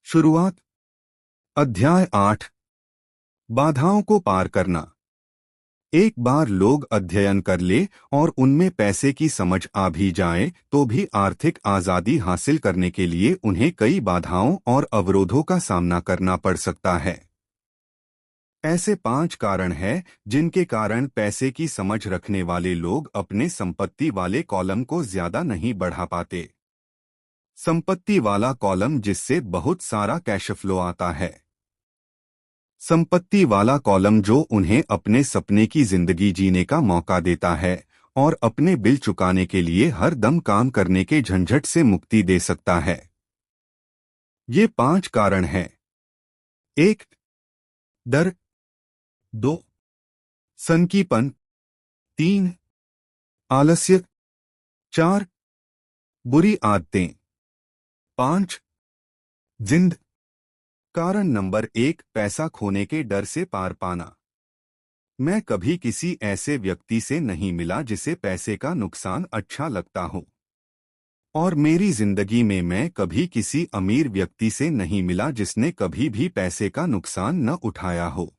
शुरुआत। अध्याय 8। बाधाओं को पार करना। एक बार लोग अध्ययन कर ले और उनमें पैसे की समझ आ भी जाए तो भी आर्थिक आजादी हासिल करने के लिए उन्हें कई बाधाओं और अवरोधों का सामना करना पड़ सकता है। ऐसे 5 कारण हैं जिनके कारण पैसे की समझ रखने वाले लोग अपने संपत्ति वाले कॉलम को ज्यादा नहीं बढ़ा पाते। संपत्ति वाला कॉलम, जिससे बहुत सारा कैश फ्लो आता है। संपत्ति वाला कॉलम जो उन्हें अपने सपने की जिंदगी जीने का मौका देता है और अपने बिल चुकाने के लिए हर दम काम करने के झंझट से मुक्ति दे सकता है। ये 5 कारण हैं। 1. डर। 2. सनकीपन। 3. आलस्य। 4. बुरी आदतें। 5. जिंद। कारण नंबर 1, पैसा खोने के डर से पार पाना। मैं कभी किसी ऐसे व्यक्ति से नहीं मिला जिसे पैसे का नुकसान अच्छा लगता हो, और मेरी जिंदगी में मैं कभी किसी अमीर व्यक्ति से नहीं मिला जिसने कभी भी पैसे का नुकसान न उठाया हो।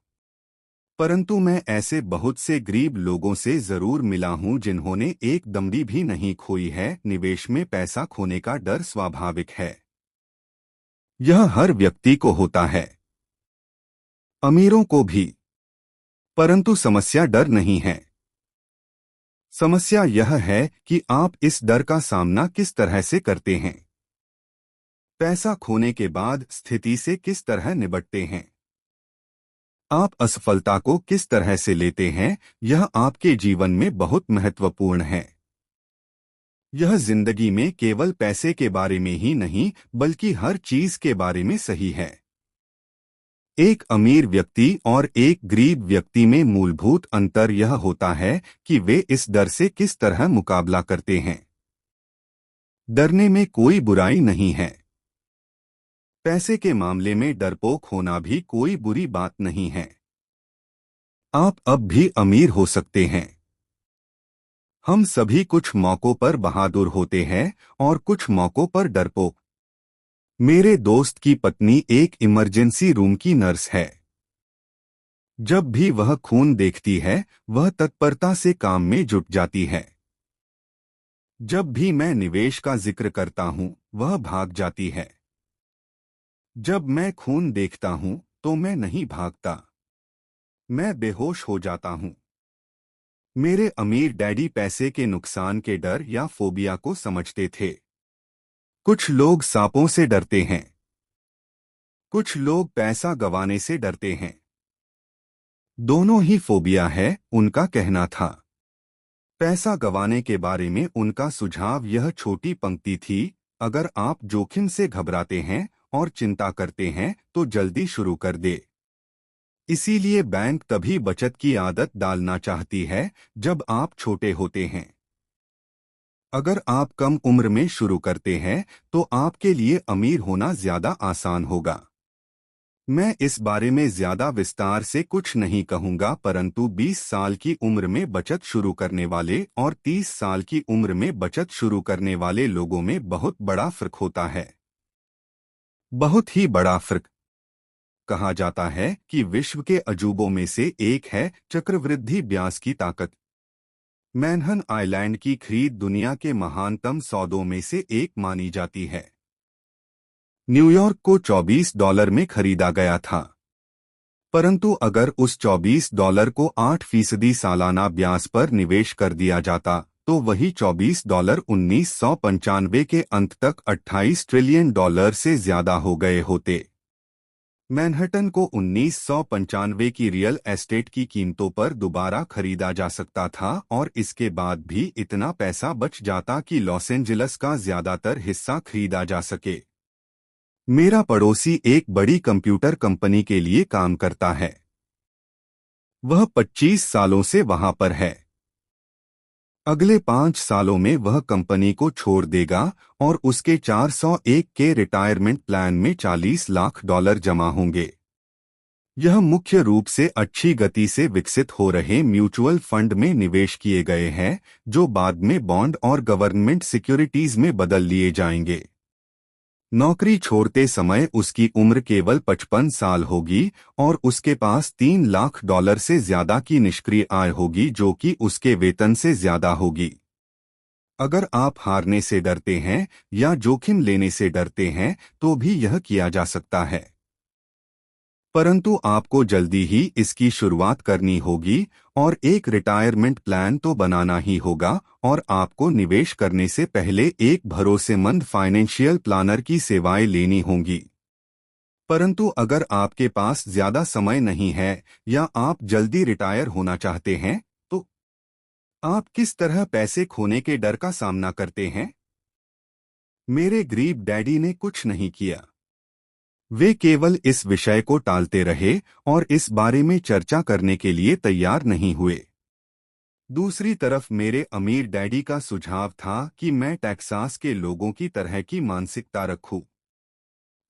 परंतु मैं ऐसे बहुत से गरीब लोगों से जरूर मिला हूं जिन्होंने एक दमड़ी भी नहीं खोई है। निवेश में पैसा खोने का डर स्वाभाविक है। यह हर व्यक्ति को होता है, अमीरों को भी। परंतु समस्या डर नहीं है। समस्या यह है कि आप इस डर का सामना किस तरह से करते हैं। पैसा खोने के बाद स्थिति से किस तरह निपटते हैं। आप असफलता को किस तरह से लेते हैं, यह आपके जीवन में बहुत महत्वपूर्ण है। यह जिंदगी में केवल पैसे के बारे में ही नहीं बल्कि हर चीज के बारे में सही है। एक अमीर व्यक्ति और एक गरीब व्यक्ति में मूलभूत अंतर यह होता है कि वे इस डर से किस तरह मुकाबला करते हैं। डरने में कोई बुराई नहीं है। पैसे के मामले में डरपोक होना भी कोई बुरी बात नहीं है। आप अब भी अमीर हो सकते हैं। हम सभी कुछ मौकों पर बहादुर होते हैं और कुछ मौकों पर डरपोक। मेरे दोस्त की पत्नी एक इमरजेंसी रूम की नर्स है। जब भी वह खून देखती है, वह तत्परता से काम में जुट जाती है। जब भी मैं निवेश का जिक्र करता हूं, वह भाग जाती है। जब मैं खून देखता हूं, तो मैं नहीं भागता, मैं बेहोश हो जाता हूं। मेरे अमीर डैडी पैसे के नुकसान के डर या फोबिया को समझते थे। कुछ लोग सांपों से डरते हैं, कुछ लोग पैसा गंवाने से डरते हैं। दोनों ही फोबिया है, उनका कहना था। पैसा गंवाने के बारे में उनका सुझाव यह छोटी पंक्ति थी: अगर आप जोखिम से घबराते हैं और चिंता करते हैं तो जल्दी शुरू कर दे। इसीलिए बैंक तभी बचत की आदत डालना चाहती है जब आप छोटे होते हैं। अगर आप कम उम्र में शुरू करते हैं तो आपके लिए अमीर होना ज्यादा आसान होगा। मैं इस बारे में ज्यादा विस्तार से कुछ नहीं कहूंगा, परंतु 20 साल की उम्र में बचत शुरू करने वाले और 30 साल की उम्र में बचत शुरू करने वाले लोगों में बहुत बड़ा फर्क होता है। बहुत ही बड़ा फर्क। कहा जाता है कि विश्व के अजूबों में से एक है चक्रवृद्धि ब्याज की ताकत। मैनहन आइलैंड की खरीद दुनिया के महानतम सौदों में से एक मानी जाती है। न्यूयॉर्क को $24 में खरीदा गया था, परंतु अगर उस $24 को 8% सालाना ब्याज पर निवेश कर दिया जाता तो वही $24 1995 के अंत तक $28 ट्रिलियन से ज्यादा हो गए होते। मैनहट्टन को 1995 की रियल एस्टेट की कीमतों पर दोबारा खरीदा जा सकता था और इसके बाद भी इतना पैसा बच जाता कि लॉस एंजलिस का ज्यादातर हिस्सा खरीदा जा सके। मेरा पड़ोसी एक बड़ी कंप्यूटर कंपनी के लिए काम करता है। वह 25 सालों से वहां पर है। अगले 5 सालों में वह कंपनी को छोड़ देगा और उसके 401 के रिटायरमेंट प्लान में $40 लाख जमा होंगे। यह मुख्य रूप से अच्छी गति से विकसित हो रहे म्यूचुअल फंड में निवेश किए गए हैं, जो बाद में बॉन्ड और गवर्नमेंट सिक्योरिटीज में बदल लिए जाएंगे। नौकरी छोड़ते समय उसकी उम्र केवल 55 साल होगी और उसके पास $3 लाख से ज्यादा की निष्क्रिय आय होगी, जो कि उसके वेतन से ज्यादा होगी। अगर आप हारने से डरते हैं या जोखिम लेने से डरते हैं तो भी यह किया जा सकता है, परंतु आपको जल्दी ही इसकी शुरुआत करनी होगी और एक रिटायरमेंट प्लान तो बनाना ही होगा, और आपको निवेश करने से पहले एक भरोसेमंद फाइनेंशियल प्लानर की सेवाएं लेनी होंगी। परंतु अगर आपके पास ज्यादा समय नहीं है या आप जल्दी रिटायर होना चाहते हैं, तो आप किस तरह पैसे खोने के डर का सामना करते हैं? मेरे गरीब डैडी ने कुछ नहीं किया। वे केवल इस विषय को टालते रहे और इस बारे में चर्चा करने के लिए तैयार नहीं हुए। दूसरी तरफ मेरे अमीर डैडी का सुझाव था कि मैं टेक्सास के लोगों की तरह की मानसिकता रखूं।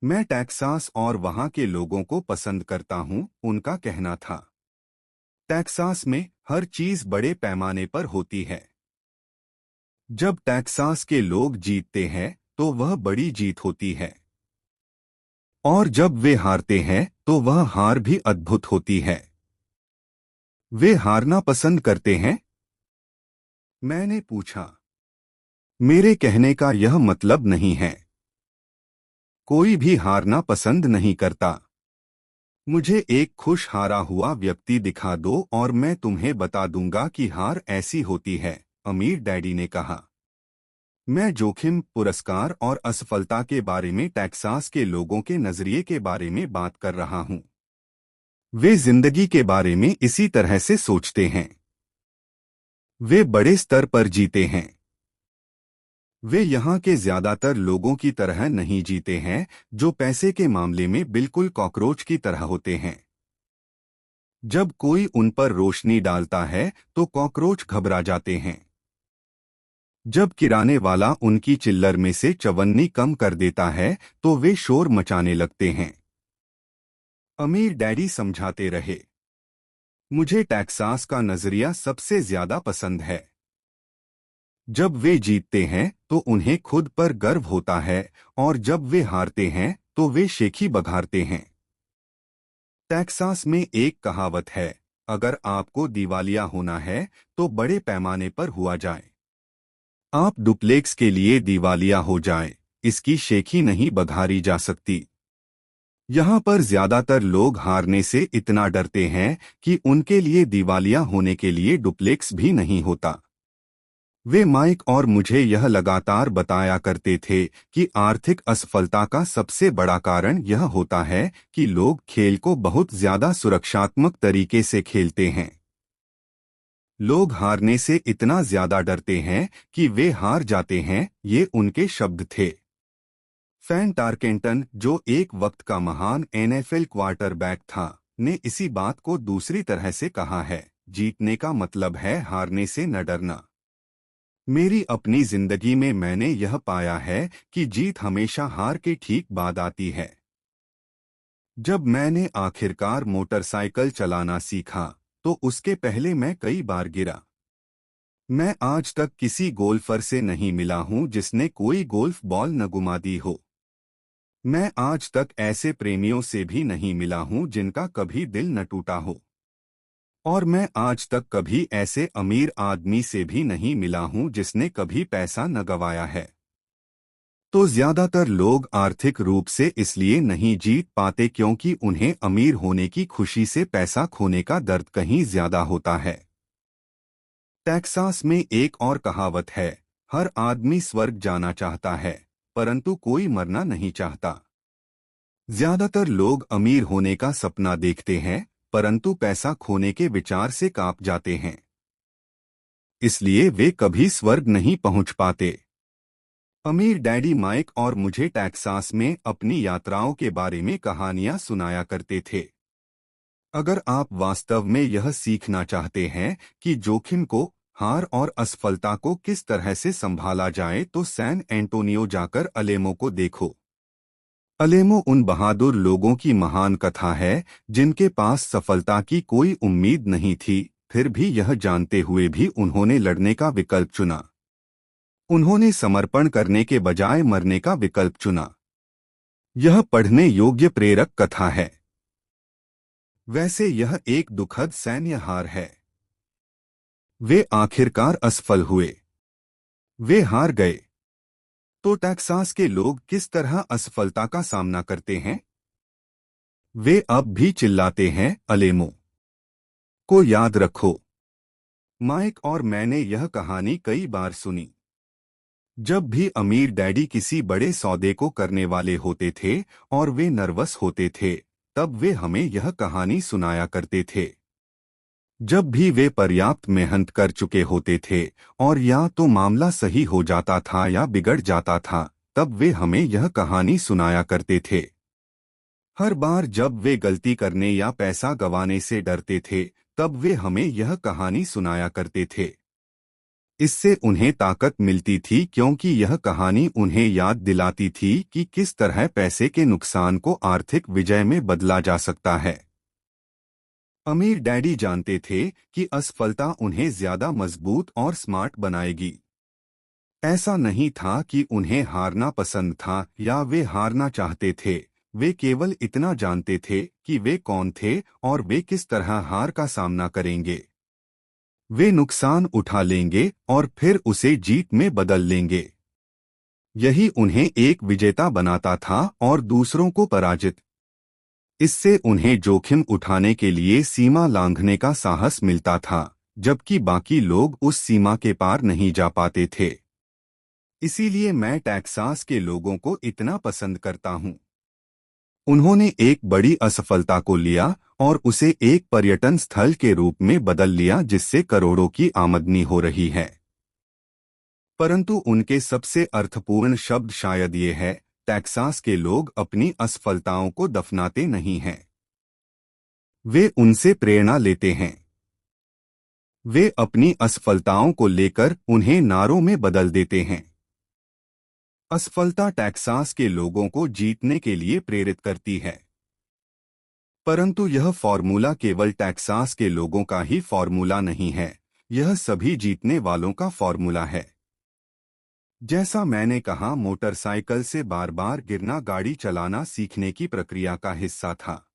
मैं टेक्सास और वहां के लोगों को पसंद करता हूं, उनका कहना था। टेक्सास में हर चीज बड़े पैमाने पर होती है। जब टेक्सास के लोग जीतते हैं तो वह बड़ी जीत होती है, और जब वे हारते हैं तो वह हार भी अद्भुत होती है। वे हारना पसंद करते हैं? मैंने पूछा। मेरे कहने का यह मतलब नहीं है। कोई भी हारना पसंद नहीं करता। मुझे एक खुश हारा हुआ व्यक्ति दिखा दो और मैं तुम्हें बता दूंगा कि हार ऐसी होती है, अमीर डैडी ने कहा। मैं जोखिम, पुरस्कार और असफलता के बारे में टेक्सास के लोगों के नजरिए के बारे में बात कर रहा हूं। वे जिंदगी के बारे में इसी तरह से सोचते हैं। वे बड़े स्तर पर जीते हैं। वे यहाँ के ज्यादातर लोगों की तरह नहीं जीते हैं, जो पैसे के मामले में बिल्कुल कॉकरोच की तरह होते हैं। जब कोई उन पर रोशनी डालता है तो कॉकरोच घबरा जाते हैं। जब किराने वाला उनकी चिल्लर में से चवन्नी कम कर देता है तो वे शोर मचाने लगते हैं। अमीर डैडी समझाते रहे। मुझे टेक्सास का नजरिया सबसे ज्यादा पसंद है। जब वे जीतते हैं तो उन्हें खुद पर गर्व होता है, और जब वे हारते हैं तो वे शेखी बघारते हैं। टेक्सास में एक कहावत है, अगर आपको दिवालिया होना है तो बड़े पैमाने पर हुआ जाए। आप डुप्लेक्स के लिए दिवालिया हो जाएं, इसकी शेखी नहीं बघारी जा सकती। यहाँ पर ज्यादातर लोग हारने से इतना डरते हैं कि उनके लिए दिवालिया होने के लिए डुप्लेक्स भी नहीं होता। वे माइक और मुझे यह लगातार बताया करते थे कि आर्थिक असफलता का सबसे बड़ा कारण यह होता है कि लोग खेल को बहुत ज्यादा सुरक्षात्मक तरीके से खेलते हैं। लोग हारने से इतना ज्यादा डरते हैं कि वे हार जाते हैं, ये उनके शब्द थे। फैन टारकेंटन, जो एक वक्त का महान NFL क्वार्टरबैक था, ने इसी बात को दूसरी तरह से कहा है, जीतने का मतलब है हारने से न डरना। मेरी अपनी जिंदगी में मैंने यह पाया है कि जीत हमेशा हार के ठीक बाद आती है। जब मैंने आखिरकार मोटरसाइकिल चलाना सीखा तो उसके पहले मैं कई बार गिरा। मैं आज तक किसी गोल्फर से नहीं मिला हूं जिसने कोई गोल्फ बॉल न गुमा दी हो। मैं आज तक ऐसे प्रेमियों से भी नहीं मिला हूं जिनका कभी दिल न टूटा हो। और मैं आज तक कभी ऐसे अमीर आदमी से भी नहीं मिला हूं जिसने कभी पैसा न गंवाया है। तो ज्यादातर लोग आर्थिक रूप से इसलिए नहीं जीत पाते क्योंकि उन्हें अमीर होने की खुशी से पैसा खोने का दर्द कहीं ज्यादा होता है। टेक्सास में एक और कहावत है, हर आदमी स्वर्ग जाना चाहता है, परंतु कोई मरना नहीं चाहता। ज्यादातर लोग अमीर होने का सपना देखते हैं, परंतु पैसा खोने के विचार से कांप जाते हैं। इसलिए वे कभी स्वर्ग नहीं पहुंच पाते। अमीर डैडी माइक और मुझे टेक्सास में अपनी यात्राओं के बारे में कहानियां सुनाया करते थे। अगर आप वास्तव में यह सीखना चाहते हैं कि जोखिम को, हार और असफलता को किस तरह से संभाला जाए तो सैन एंटोनियो जाकर अलेमो को देखो। अलेमो उन बहादुर लोगों की महान कथा है जिनके पास सफलता की कोई उम्मीद नहीं थी, फिर भी यह जानते हुए भी उन्होंने लड़ने का विकल्प चुना। उन्होंने समर्पण करने के बजाय मरने का विकल्प चुना। यह पढ़ने योग्य प्रेरक कथा है। वैसे यह एक दुखद सैन्य हार है। वे आखिरकार असफल हुए। वे हार गए। तो टेक्सास के लोग किस तरह असफलता का सामना करते हैं? वे अब भी चिल्लाते हैं, अलेमो को याद रखो। माइक और मैंने यह कहानी कई बार सुनी। जब भी अमीर डैडी किसी बड़े सौदे को करने वाले होते थे और वे नर्वस होते थे, तब वे हमें यह कहानी सुनाया करते थे। जब भी वे पर्याप्त मेहनत कर चुके होते थे और या तो मामला सही हो जाता था या बिगड़ जाता था, तब वे हमें यह कहानी सुनाया करते थे। हर बार जब वे गलती करने या पैसा गंवाने से डरते थे, तब वे हमें यह कहानी सुनाया करते थे। इससे उन्हें ताकत मिलती थी, क्योंकि यह कहानी उन्हें याद दिलाती थी कि किस तरह पैसे के नुकसान को आर्थिक विजय में बदला जा सकता है। अमीर डैडी जानते थे कि असफलता उन्हें ज्यादा मजबूत और स्मार्ट बनाएगी। ऐसा नहीं था कि उन्हें हारना पसंद था या वे हारना चाहते थे। वे केवल इतना जानते थे कि वे कौन थे और वे किस तरह हार का सामना करेंगे। वे नुकसान उठा लेंगे और फिर उसे जीत में बदल लेंगे। यही उन्हें एक विजेता बनाता था और दूसरों को पराजित। इससे उन्हें जोखिम उठाने के लिए सीमा लांघने का साहस मिलता था, जबकि बाकी लोग उस सीमा के पार नहीं जा पाते थे। इसीलिए मैं टेक्सास के लोगों को इतना पसंद करता हूं। उन्होंने एक बड़ी असफलता को लिया और उसे एक पर्यटन स्थल के रूप में बदल लिया, जिससे करोड़ों की आमदनी हो रही है। परंतु उनके सबसे अर्थपूर्ण शब्द शायद ये है, टेक्सास के लोग अपनी असफलताओं को दफनाते नहीं हैं। वे उनसे प्रेरणा लेते हैं। वे अपनी असफलताओं को लेकर उन्हें नारों में बदल देते हैं। असफलता टेक्सास के लोगों को जीतने के लिए प्रेरित करती है। परंतु यह फॉर्मूला केवल टेक्सास के लोगों का ही फॉर्मूला नहीं है, यह सभी जीतने वालों का फॉर्मूला है। जैसा मैंने कहा, मोटरसाइकिल से बार बार गिरना गाड़ी चलाना सीखने की प्रक्रिया का हिस्सा था।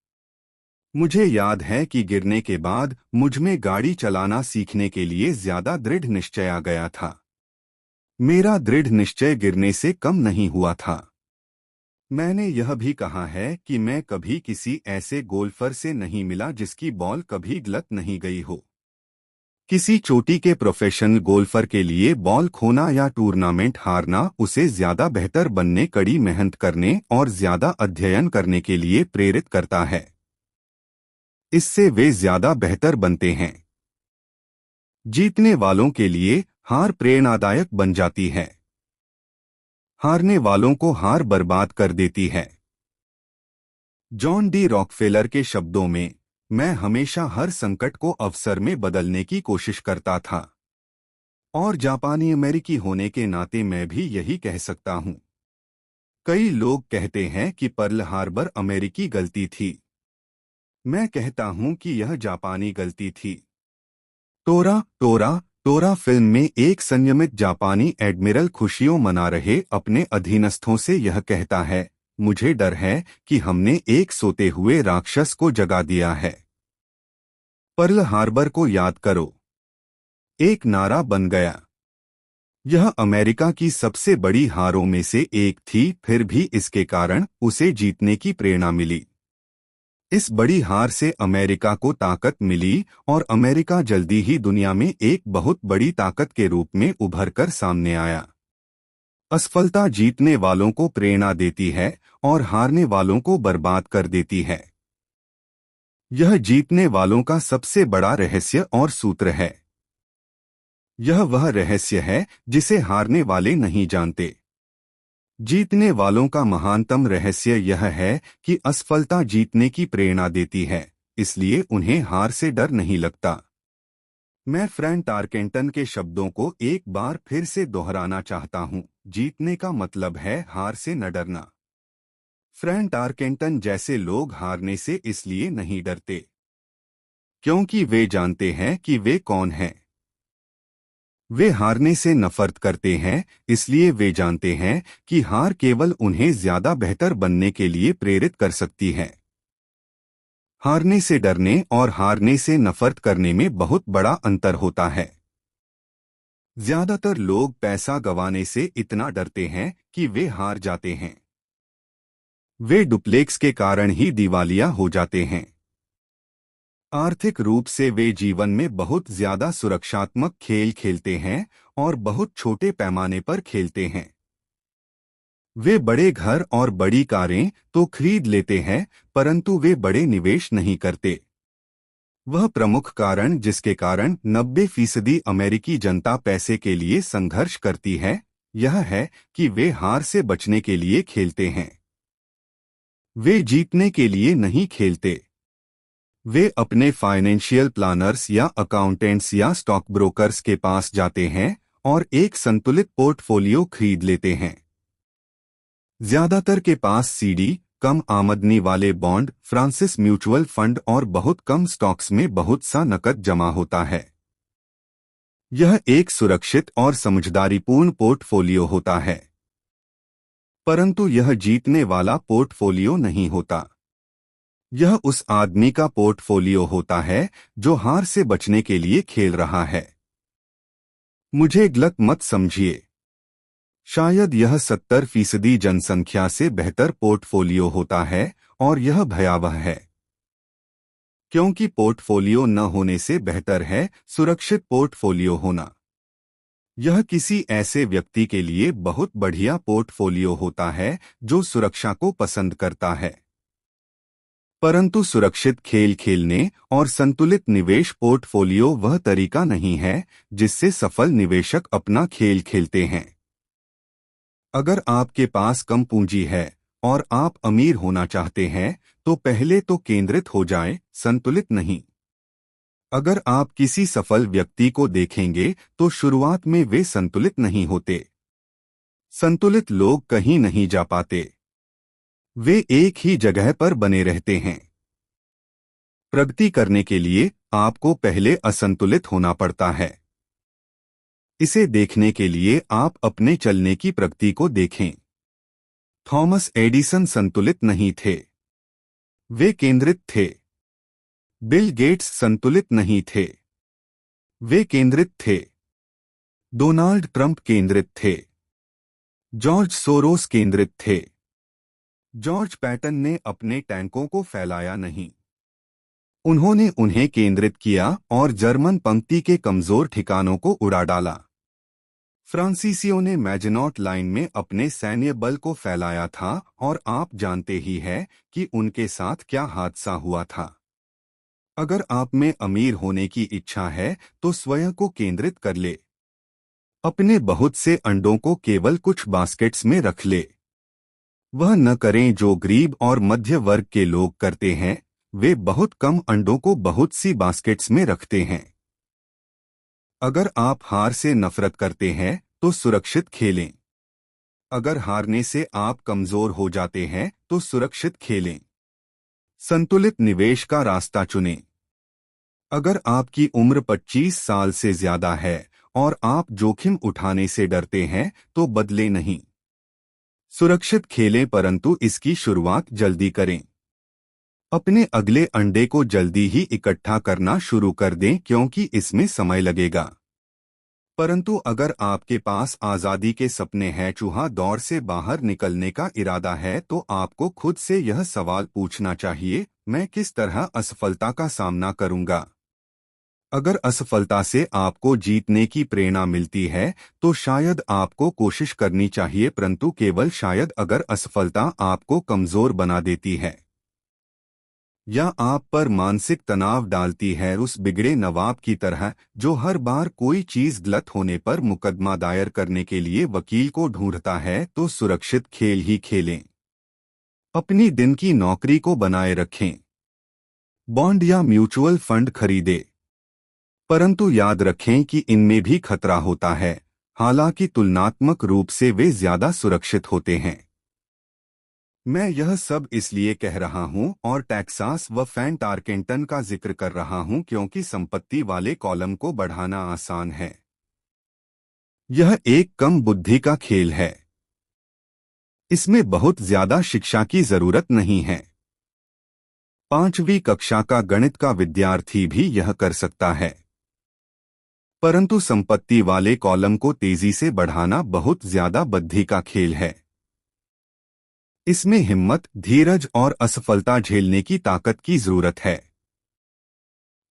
मुझे याद है कि गिरने के बाद मुझ में गाड़ी चलाना सीखने के लिए ज्यादा दृढ़ निश्चय आ गया था। मेरा दृढ़ निश्चय गिरने से कम नहीं हुआ था। मैंने यह भी कहा है कि मैं कभी किसी ऐसे गोल्फर से नहीं मिला जिसकी बॉल कभी गलत नहीं गई हो। किसी चोटी के प्रोफेशनल गोल्फर के लिए बॉल खोना या टूर्नामेंट हारना उसे ज्यादा बेहतर बनने, कड़ी मेहनत करने और ज्यादा अध्ययन करने के लिए प्रेरित करता है। इससे वे ज्यादा बेहतर बनते हैं। जीतने वालों के लिए हार प्रेरणादायक बन जाती है। हारने वालों को हार बर्बाद कर देती है। जॉन डी रॉकफेलर के शब्दों में, मैं हमेशा हर संकट को अवसर में बदलने की कोशिश करता था। और जापानी अमेरिकी होने के नाते मैं भी यही कह सकता हूं। कई लोग कहते हैं कि पर्ल हार्बर अमेरिकी गलती थी। मैं कहता हूं कि यह जापानी गलती थी। टोरा टोरा टोरा फिल्म में एक संयमित जापानी एडमिरल खुशियों मना रहे अपने अधीनस्थों से यह कहता है, मुझे डर है कि हमने एक सोते हुए राक्षस को जगा दिया है। पर्ल हार्बर को याद करो। एक नारा बन गया। यह अमेरिका की सबसे बड़ी हारों में से एक थी, फिर भी इसके कारण उसे जीतने की प्रेरणा मिली। इस बड़ी हार से अमेरिका को ताकत मिली और अमेरिका जल्दी ही दुनिया में एक बहुत बड़ी ताकत के रूप में उभरकर सामने आया। असफलता जीतने वालों को प्रेरणा देती है और हारने वालों को बर्बाद कर देती है। यह जीतने वालों का सबसे बड़ा रहस्य और सूत्र है। यह वह रहस्य है जिसे हारने वाले नहीं जानते। जीतने वालों का महानतम रहस्य यह है कि असफलता जीतने की प्रेरणा देती है, इसलिए उन्हें हार से डर नहीं लगता। मैं फ्रैंक टारकेंटन के शब्दों को एक बार फिर से दोहराना चाहता हूं, जीतने का मतलब है हार से न डरना। फ्रैंक टारकेंटन जैसे लोग हारने से इसलिए नहीं डरते क्योंकि वे जानते हैं कि वे कौन हैं। वे हारने से नफरत करते हैं, इसलिए वे जानते हैं कि हार केवल उन्हें ज्यादा बेहतर बनने के लिए प्रेरित कर सकती है। हारने से डरने और हारने से नफरत करने में बहुत बड़ा अंतर होता है। ज्यादातर लोग पैसा गंवाने से इतना डरते हैं कि वे हार जाते हैं। वे डुप्लेक्स के कारण ही दिवालिया हो जाते हैं। आर्थिक रूप से वे जीवन में बहुत ज्यादा सुरक्षात्मक खेल खेलते हैं और बहुत छोटे पैमाने पर खेलते हैं। वे बड़े घर और बड़ी कारें तो खरीद लेते हैं, परंतु वे बड़े निवेश नहीं करते। वह प्रमुख कारण जिसके कारण 90% अमेरिकी जनता पैसे के लिए संघर्ष करती है, यह है कि वे हार से बचने के लिए खेलते हैं। वे जीतने के लिए नहीं खेलते। वे अपने फाइनेंशियल प्लानर्स या अकाउंटेंट्स या स्टॉक ब्रोकर्स के पास जाते हैं और एक संतुलित पोर्टफोलियो खरीद लेते हैं। ज्यादातर के पास सीडी, कम आमदनी वाले बॉन्ड, फ्रांसिस म्यूचुअल फंड और बहुत कम स्टॉक्स में बहुत सा नकद जमा होता है। यह एक सुरक्षित और समझदारीपूर्ण पोर्टफोलियो होता है, परंतु यह जीतने वाला पोर्टफोलियो नहीं होता। यह उस आदमी का पोर्टफोलियो होता है जो हार से बचने के लिए खेल रहा है। मुझे गलत मत समझिए। शायद यह 70% जनसंख्या से बेहतर पोर्टफोलियो होता है और यह भयावह है, क्योंकि पोर्टफोलियो न होने से बेहतर है सुरक्षित पोर्टफोलियो होना। यह किसी ऐसे व्यक्ति के लिए बहुत बढ़िया पोर्टफोलियो होता है जो सुरक्षा को पसंद करता है। परंतु सुरक्षित खेल खेलने और संतुलित निवेश पोर्टफोलियो वह तरीका नहीं है जिससे सफल निवेशक अपना खेल खेलते हैं। अगर आपके पास कम पूंजी है और आप अमीर होना चाहते हैं, तो पहले तो केंद्रित हो जाएं, संतुलित नहीं। अगर आप किसी सफल व्यक्ति को देखेंगे तो शुरुआत में वे संतुलित नहीं होते। संतुलित लोग कहीं नहीं जा पाते। वे एक ही जगह पर बने रहते हैं। प्रगति करने के लिए आपको पहले असंतुलित होना पड़ता है। इसे देखने के लिए आप अपने चलने की प्रगति को देखें। थॉमस एडिसन संतुलित नहीं थे, वे केंद्रित थे। बिल गेट्स संतुलित नहीं थे, वे केंद्रित थे। डोनाल्ड ट्रंप केंद्रित थे। जॉर्ज सोरोस केंद्रित थे। जॉर्ज पैटन ने अपने टैंकों को फैलाया नहीं, उन्होंने उन्हें केंद्रित किया और जर्मन पंक्ति के कमजोर ठिकानों को उड़ा डाला। फ्रांसीसियों ने मैजनॉट लाइन में अपने सैन्य बल को फैलाया था और आप जानते ही हैं कि उनके साथ क्या हादसा हुआ था। अगर आप में अमीर होने की इच्छा है तो स्वयं को केंद्रित कर ले। अपने बहुत से अंडों को केवल कुछ बास्केट्स में रख ले। वह न करें जो गरीब और मध्य वर्ग के लोग करते हैं, वे बहुत कम अंडों को बहुत सी बास्केट्स में रखते हैं। अगर आप हार से नफरत करते हैं तो सुरक्षित खेलें। अगर हारने से आप कमजोर हो जाते हैं तो सुरक्षित खेलें। संतुलित निवेश का रास्ता चुनें। अगर आपकी उम्र 25 साल से ज्यादा है और आप जोखिम उठाने से डरते हैं तो बदले नहीं। सुरक्षित खेलें, परंतु इसकी शुरुआत जल्दी करें। अपने अगले अंडे को जल्दी ही इकट्ठा करना शुरू कर दें, क्योंकि इसमें समय लगेगा। परंतु अगर आपके पास आजादी के सपने हैं, चूहा दौड़ से बाहर निकलने का इरादा है, तो आपको खुद से यह सवाल पूछना चाहिए, मैं किस तरह असफलता का सामना करूंगा? अगर असफलता से आपको जीतने की प्रेरणा मिलती है तो शायद आपको कोशिश करनी चाहिए, परंतु केवल शायद अगर असफलता आपको कमजोर बना देती है या आप पर मानसिक तनाव डालती है, उस बिगड़े नवाब की तरह जो हर बार कोई चीज गलत होने पर मुकदमा दायर करने के लिए वकील को ढूंढता है, तो सुरक्षित खेल ही खेलें। अपनी दिन की नौकरी को बनाए रखें। बॉन्ड या म्यूचुअल फंड खरीदें, परंतु याद रखें कि इनमें भी खतरा होता है, हालांकि तुलनात्मक रूप से वे ज्यादा सुरक्षित होते हैं। मैं यह सब इसलिए कह रहा हूं और टेक्सास व फैन टारकेंटन का जिक्र कर रहा हूं क्योंकि संपत्ति वाले कॉलम को बढ़ाना आसान है। यह एक कम बुद्धि का खेल है। इसमें बहुत ज्यादा शिक्षा की जरूरत नहीं है। 5वीं कक्षा का गणित का विद्यार्थी भी यह कर सकता है। परंतु संपत्ति वाले कॉलम को तेजी से बढ़ाना बहुत ज्यादा बुद्धि का खेल है। इसमें हिम्मत, धीरज और असफलता झेलने की ताकत की जरूरत है।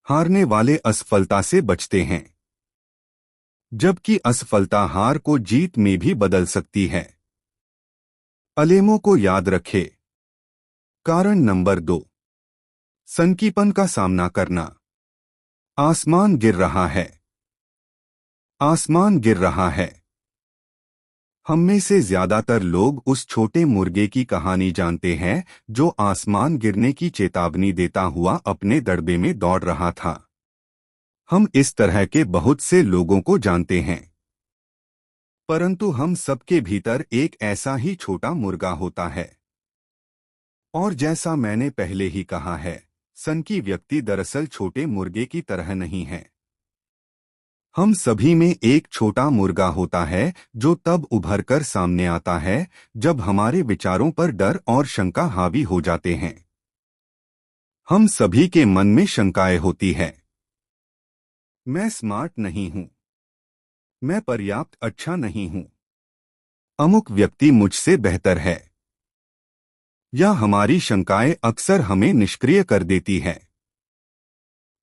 हारने वाले असफलता से बचते हैं, जबकि असफलता हार को जीत में भी बदल सकती है। अलेमों को याद रखें। कारण नंबर 2, सनकीपन का सामना करना। आसमान गिर रहा है। आसमान गिर रहा है। हम में से ज्यादातर लोग उस छोटे मुर्गे की कहानी जानते हैं जो आसमान गिरने की चेतावनी देता हुआ अपने दड़बे में दौड़ रहा था। हम इस तरह के बहुत से लोगों को जानते हैं। परंतु हम सबके भीतर एक ऐसा ही छोटा मुर्गा होता है। और जैसा मैंने पहले ही कहा है, सनकी व्यक्ति दरअसल छोटे मुर्गे की तरह नहीं है। हम सभी में एक छोटा मुर्गा होता है जो तब उभरकर सामने आता है जब हमारे विचारों पर डर और शंका हावी हो जाते हैं। हम सभी के मन में शंकाएं होती है। मैं स्मार्ट नहीं हूं। मैं पर्याप्त अच्छा नहीं हूं। अमुक व्यक्ति मुझसे बेहतर है। या हमारी शंकाएं अक्सर हमें निष्क्रिय कर देती है।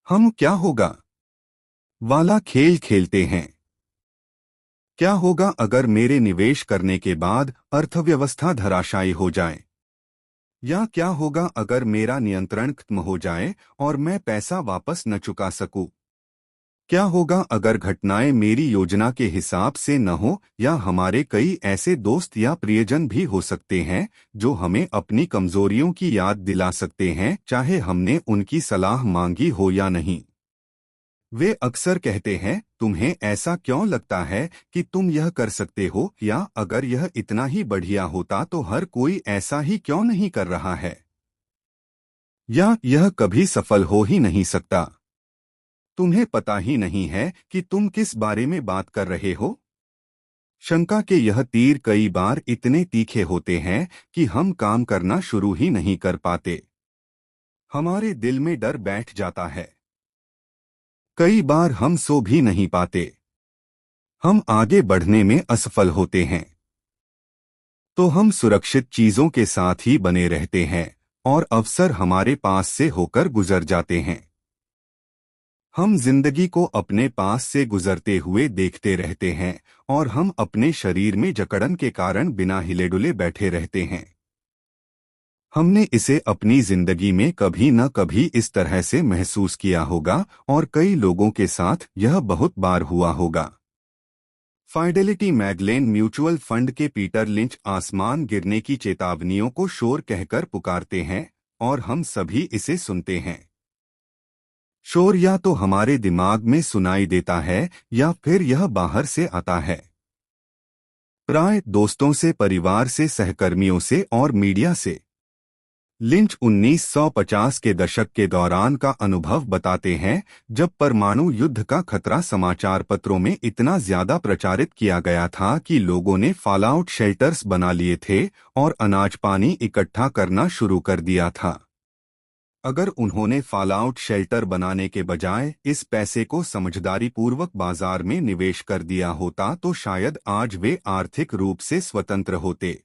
हम क्या होगा वाला खेल खेलते हैं। क्या होगा अगर मेरे निवेश करने के बाद अर्थव्यवस्था धराशायी हो जाए? या क्या होगा अगर मेरा नियंत्रण खत्म हो जाए और मैं पैसा वापस न चुका सकूं? क्या होगा अगर घटनाएं मेरी योजना के हिसाब से न हो? या हमारे कई ऐसे दोस्त या प्रियजन भी हो सकते हैं जो हमें अपनी कमजोरियों की याद दिला सकते हैं, चाहे हमने उनकी सलाह मांगी हो या नहीं। वे अक्सर कहते हैं, तुम्हें ऐसा क्यों लगता है कि तुम यह कर सकते हो? या अगर यह इतना ही बढ़िया होता तो हर कोई ऐसा ही क्यों नहीं कर रहा है? या यह कभी सफल हो ही नहीं सकता। तुम्हें पता ही नहीं है कि तुम किस बारे में बात कर रहे हो। शंका के यह तीर कई बार इतने तीखे होते हैं कि हम काम करना शुरू ही नहीं कर पाते। हमारे दिल में डर बैठ जाता है। कई बार हम सो भी नहीं पाते। हम आगे बढ़ने में असफल होते हैं तो हम सुरक्षित चीजों के साथ ही बने रहते हैं और अवसर हमारे पास से होकर गुजर जाते हैं। हम जिंदगी को अपने पास से गुजरते हुए देखते रहते हैं और हम अपने शरीर में जकड़न के कारण बिना हिले डुले बैठे रहते हैं। हमने इसे अपनी जिंदगी में कभी न कभी इस तरह से महसूस किया होगा और कई लोगों के साथ यह बहुत बार हुआ होगा। फाइडेलिटी मैगलेन म्यूचुअल फंड के पीटर लिंच आसमान गिरने की चेतावनियों को शोर कहकर पुकारते हैं और हम सभी इसे सुनते हैं। शोर या तो हमारे दिमाग में सुनाई देता है या फिर यह बाहर से आता है, प्राय दोस्तों से, परिवार से, सहकर्मियों से और मीडिया से। लिंच 1950 के दशक के दौरान का अनुभव बताते हैं जब परमाणु युद्ध का खतरा समाचार पत्रों में इतना ज्यादा प्रचारित किया गया था कि लोगों ने फॉलआउट शेल्टर्स बना लिए थे और अनाज पानी इकट्ठा करना शुरू कर दिया था। अगर उन्होंने फॉलआउट शेल्टर बनाने के बजाय इस पैसे को समझदारीपूर्वक बाजार में निवेश कर दिया होता तो शायद आज वे आर्थिक रूप से स्वतंत्र होते।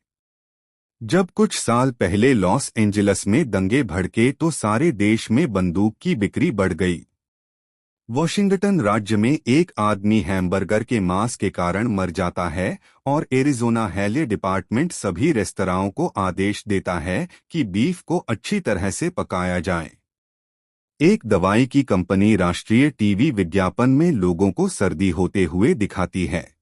जब कुछ साल पहले लॉस एंजेलिस में दंगे भड़के तो सारे देश में बंदूक की बिक्री बढ़ गई। वॉशिंगटन राज्य में एक आदमी हैमबर्गर के मांस के कारण मर जाता है और एरिज़ोना हेल्थ डिपार्टमेंट सभी रेस्तराओं को आदेश देता है कि बीफ को अच्छी तरह से पकाया जाए। एक दवाई की कंपनी राष्ट्रीय टीवी विज्ञापन में लोगों को सर्दी होते हुए दिखाती है।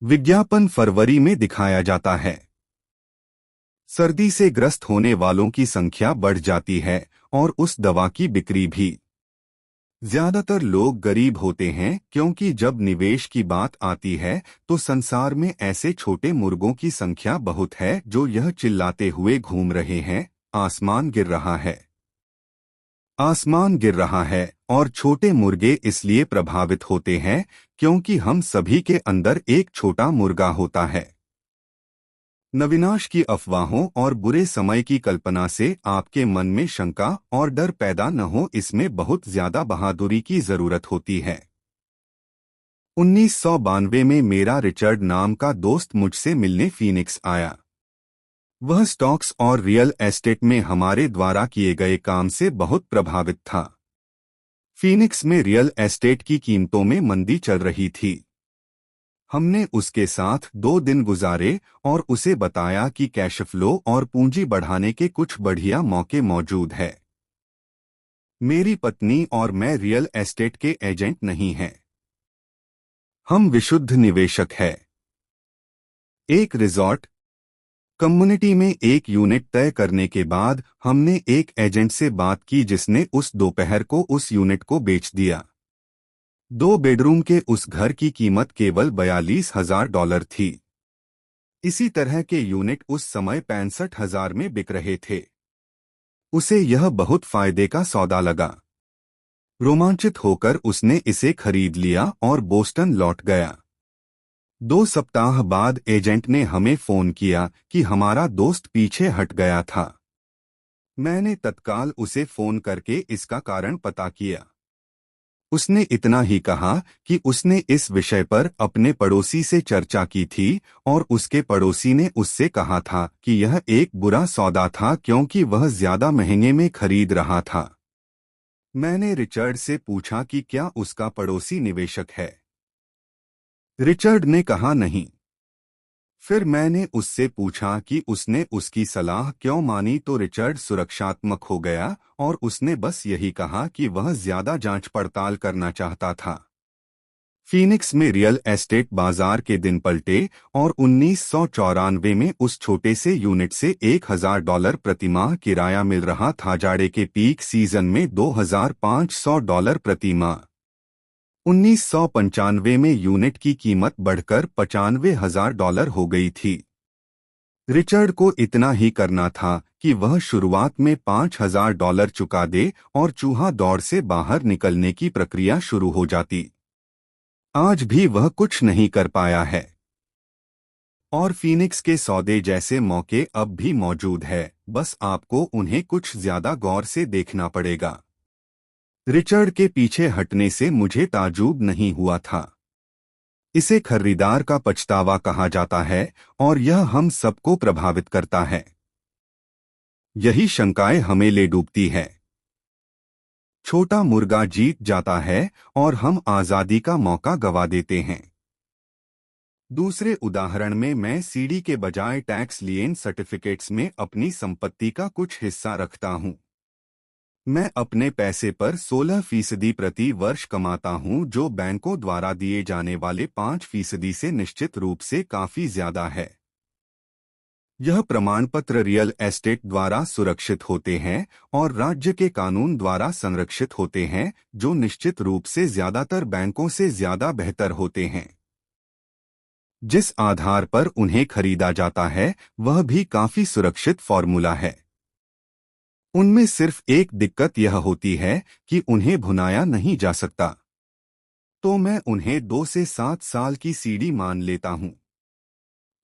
विज्ञापन फरवरी में दिखाया जाता है। सर्दी से ग्रस्त होने वालों की संख्या बढ़ जाती है और उस दवा की बिक्री भी। ज्यादातर लोग गरीब होते हैं क्योंकि जब निवेश की बात आती है तो संसार में ऐसे छोटे मुर्गों की संख्या बहुत है जो यह चिल्लाते हुए घूम रहे हैं, आसमान गिर रहा है। आसमान गिर रहा है और छोटे मुर्गे इसलिए प्रभावित होते हैं क्योंकि हम सभी के अंदर एक छोटा मुर्गा होता है। नविनाश की अफवाहों और बुरे समय की कल्पना से आपके मन में शंका और डर पैदा न हो, इसमें बहुत ज्यादा बहादुरी की जरूरत होती है। 1992 में मेरा रिचर्ड नाम का दोस्त मुझसे मिलने फीनिक्स आया। वह स्टॉक्स और रियल एस्टेट में हमारे द्वारा किए गए काम से बहुत प्रभावित था। फीनिक्स में रियल एस्टेट की कीमतों में मंदी चल रही थी। हमने उसके साथ 2 दिन गुजारे और उसे बताया कि कैश फ्लो और पूंजी बढ़ाने के कुछ बढ़िया मौके मौजूद है। मेरी पत्नी और मैं रियल एस्टेट के एजेंट नहीं हैं। हम विशुद्ध निवेशक हैं। एक रिजॉर्ट कम्युनिटी में एक यूनिट तय करने के बाद हमने एक एजेंट से बात की जिसने उस दोपहर को उस यूनिट को बेच दिया। 2 बेडरूम के उस घर की कीमत केवल $42,000 थी। इसी तरह के यूनिट उस समय 65,000 में बिक रहे थे। उसे यह बहुत फायदे का सौदा लगा। रोमांचित होकर उसने इसे खरीद लिया और बोस्टन लौट गया। 2 सप्ताह बाद एजेंट ने हमें फोन किया कि हमारा दोस्त पीछे हट गया था। मैंने तत्काल उसे फोन करके इसका कारण पता किया। उसने इतना ही कहा कि उसने इस विषय पर अपने पड़ोसी से चर्चा की थी और उसके पड़ोसी ने उससे कहा था कि यह एक बुरा सौदा था क्योंकि वह ज्यादा महंगे में खरीद रहा था। मैंने रिचर्ड से पूछा कि क्या उसका पड़ोसी निवेशक है। रिचर्ड ने कहा नहीं। फिर मैंने उससे पूछा कि उसने उसकी सलाह क्यों मानी तो रिचर्ड सुरक्षात्मक हो गया और उसने बस यही कहा कि वह ज्यादा जांच पड़ताल करना चाहता था। फीनिक्स में रियल एस्टेट बाजार के दिन पलटे और 1994 में उस छोटे से यूनिट से $1,000 प्रति माह किराया मिल रहा था। जाड़े के पीक सीजन में $2,500 प्रति माह। 1995 में यूनिट की कीमत बढ़कर $95,000 हो गई थी। रिचर्ड को इतना ही करना था कि वह शुरुआत में $5,000 चुका दे और चूहा दौड़ से बाहर निकलने की प्रक्रिया शुरू हो जाती। आज भी वह कुछ नहीं कर पाया है। और फीनिक्स के सौदे जैसे मौके अब भी मौजूद है, बस आपको उन्हें कुछ ज्यादा गौर से देखना पड़ेगा। रिचर्ड के पीछे हटने से मुझे ताज्जुब नहीं हुआ था। इसे खरीदार का पछतावा कहा जाता है और यह हम सबको प्रभावित करता है। यही शंकाएं हमें ले डूबती है। छोटा मुर्गा जीत जाता है और हम आजादी का मौका गवा देते हैं। दूसरे उदाहरण में मैं सीडी के बजाय टैक्स लिएन सर्टिफिकेट्स में अपनी संपत्ति का कुछ हिस्सा रखता हूं। मैं अपने पैसे पर 16% प्रति वर्ष कमाता हूं, जो बैंकों द्वारा दिए जाने वाले 5% से निश्चित रूप से काफी ज्यादा है। यह प्रमाण पत्र रियल एस्टेट द्वारा सुरक्षित होते हैं और राज्य के कानून द्वारा संरक्षित होते हैं, जो निश्चित रूप से ज्यादातर बैंकों से ज्यादा बेहतर होते हैं। जिस आधार पर उन्हें खरीदा जाता है वह भी काफी सुरक्षित फॉर्मूला है। उनमें सिर्फ एक दिक्कत यह होती है कि उन्हें भुनाया नहीं जा सकता। तो मैं उन्हें 2 से 7 साल की सीडी मान लेता हूं।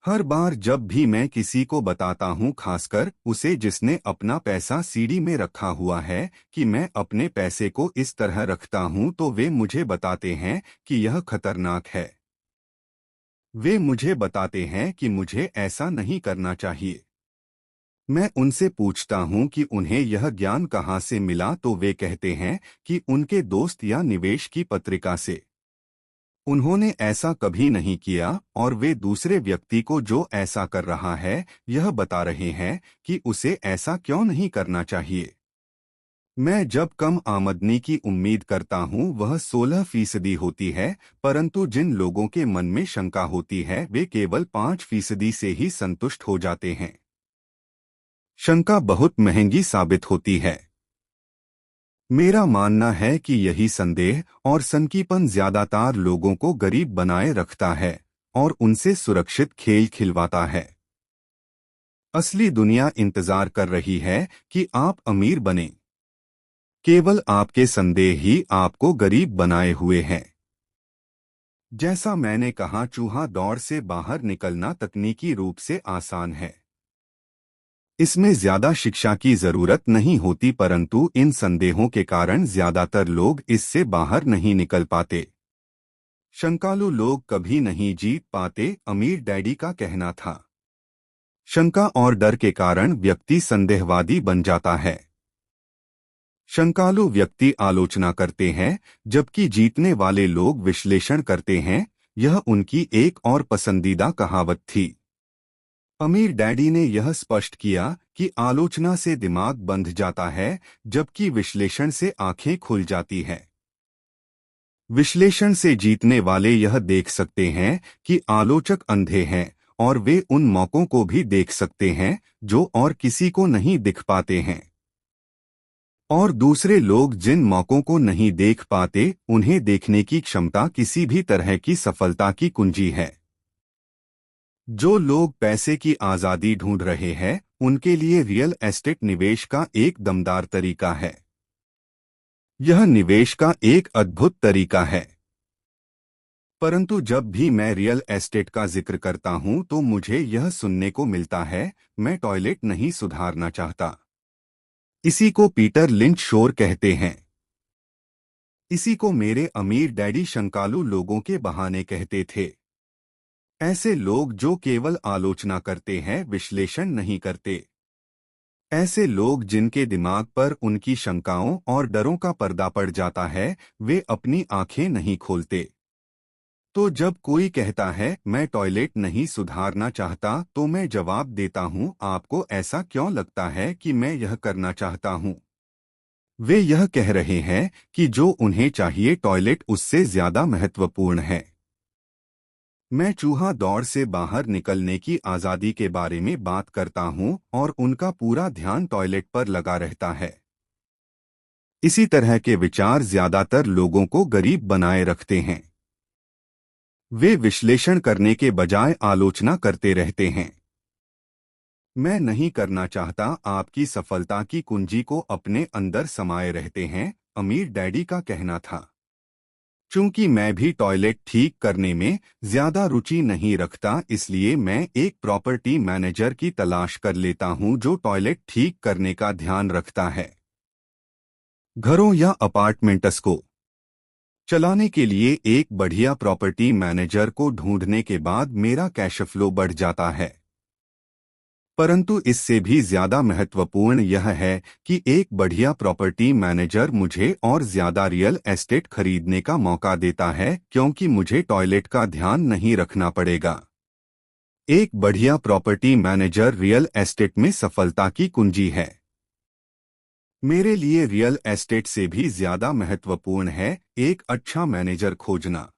हर बार जब भी मैं किसी को बताता हूं, खासकर उसे जिसने अपना पैसा सीडी में रखा हुआ है, कि मैं अपने पैसे को इस तरह रखता हूं, तो वे मुझे बताते हैं कि यह खतरनाक है। वे मुझे बताते हैं कि मुझे ऐसा नहीं करना चाहिए। मैं उनसे पूछता हूं कि उन्हें यह ज्ञान कहां से मिला, तो वे कहते हैं कि उनके दोस्त या निवेश की पत्रिका से। उन्होंने ऐसा कभी नहीं किया और वे दूसरे व्यक्ति को जो ऐसा कर रहा है यह बता रहे हैं कि उसे ऐसा क्यों नहीं करना चाहिए। मैं जब कम आमदनी की उम्मीद करता हूं वह 16% होती है, परंतु जिन लोगों के मन में शंका होती है वे केवल 5% से ही संतुष्ट हो जाते हैं। शंका बहुत महंगी साबित होती है। मेरा मानना है कि यही संदेह और सनकीपन ज्यादातर लोगों को गरीब बनाए रखता है और उनसे सुरक्षित खेल खिलवाता है। असली दुनिया इंतजार कर रही है कि आप अमीर बने। केवल आपके संदेह ही आपको गरीब बनाए हुए हैं। जैसा मैंने कहा, चूहा दौड़ से बाहर निकलना तकनीकी रूप से आसान है। इसमें ज्यादा शिक्षा की जरूरत नहीं होती, परंतु इन संदेहों के कारण ज्यादातर लोग इससे बाहर नहीं निकल पाते। शंकालु लोग कभी नहीं जीत पाते, अमीर डैडी का कहना था। शंका और डर के कारण व्यक्ति संदेहवादी बन जाता है। शंकालु व्यक्ति आलोचना करते हैं, जबकि जीतने वाले लोग विश्लेषण करते हैं। यह उनकी एक और पसंदीदा कहावत थी। अमीर डैडी ने यह स्पष्ट किया कि आलोचना से दिमाग बंध जाता है, जबकि विश्लेषण से आंखें खुल जाती हैं। विश्लेषण से जीतने वाले यह देख सकते हैं कि आलोचक अंधे हैं, और वे उन मौकों को भी देख सकते हैं जो और किसी को नहीं दिख पाते हैं। और दूसरे लोग जिन मौकों को नहीं देख पाते, उन्हें देखने की क्षमता किसी भी तरह की सफलता की कुंजी है। जो लोग पैसे की आजादी ढूंढ रहे हैं, उनके लिए रियल एस्टेट निवेश का एक दमदार तरीका है। यह निवेश का एक अद्भुत तरीका है। परंतु जब भी मैं रियल एस्टेट का जिक्र करता हूं, तो मुझे यह सुनने को मिलता है, मैं टॉयलेट नहीं सुधारना चाहता। इसी को पीटर लिंच शोर कहते हैं। इसी को मेरे अमीर डैडी शंकालु लोगों के बहाने कहते थे। ऐसे लोग जो केवल आलोचना करते हैं, विश्लेषण नहीं करते। ऐसे लोग जिनके दिमाग पर उनकी शंकाओं और डरों का पर्दा पड़ जाता है, वे अपनी आंखें नहीं खोलते। तो जब कोई कहता है मैं टॉयलेट नहीं सुधारना चाहता, तो मैं जवाब देता हूं, आपको ऐसा क्यों लगता है कि मैं यह करना चाहता हूं? वे यह कह रहे हैं कि जो उन्हें चाहिए टॉयलेट उससे ज्यादा महत्वपूर्ण है। मैं चूहा दौड़ से बाहर निकलने की आजादी के बारे में बात करता हूं, और उनका पूरा ध्यान टॉयलेट पर लगा रहता है। इसी तरह के विचार ज्यादातर लोगों को गरीब बनाए रखते हैं। वे विश्लेषण करने के बजाय आलोचना करते रहते हैं। मैं नहीं करना चाहता आपकी सफलता की कुंजी को अपने अंदर समाये रहते हैं, अमीर डैडी का कहना था। चूंकि मैं भी टॉयलेट ठीक करने में ज्यादा रुचि नहीं रखता, इसलिए मैं एक प्रॉपर्टी मैनेजर की तलाश कर लेता हूं जो टॉयलेट ठीक करने का ध्यान रखता है। घरों या अपार्टमेंट्स को चलाने के लिए एक बढ़िया प्रॉपर्टी मैनेजर को ढूंढने के बाद मेरा कैश फ्लो बढ़ जाता है। परंतु इससे भी ज्यादा महत्वपूर्ण यह है कि एक बढ़िया प्रॉपर्टी मैनेजर मुझे और ज्यादा रियल एस्टेट खरीदने का मौका देता है, क्योंकि मुझे टॉयलेट का ध्यान नहीं रखना पड़ेगा। एक बढ़िया प्रॉपर्टी मैनेजर रियल एस्टेट में सफलता की कुंजी है। मेरे लिए रियल एस्टेट से भी ज्यादा महत्वपूर्ण है एक अच्छा मैनेजर खोजना।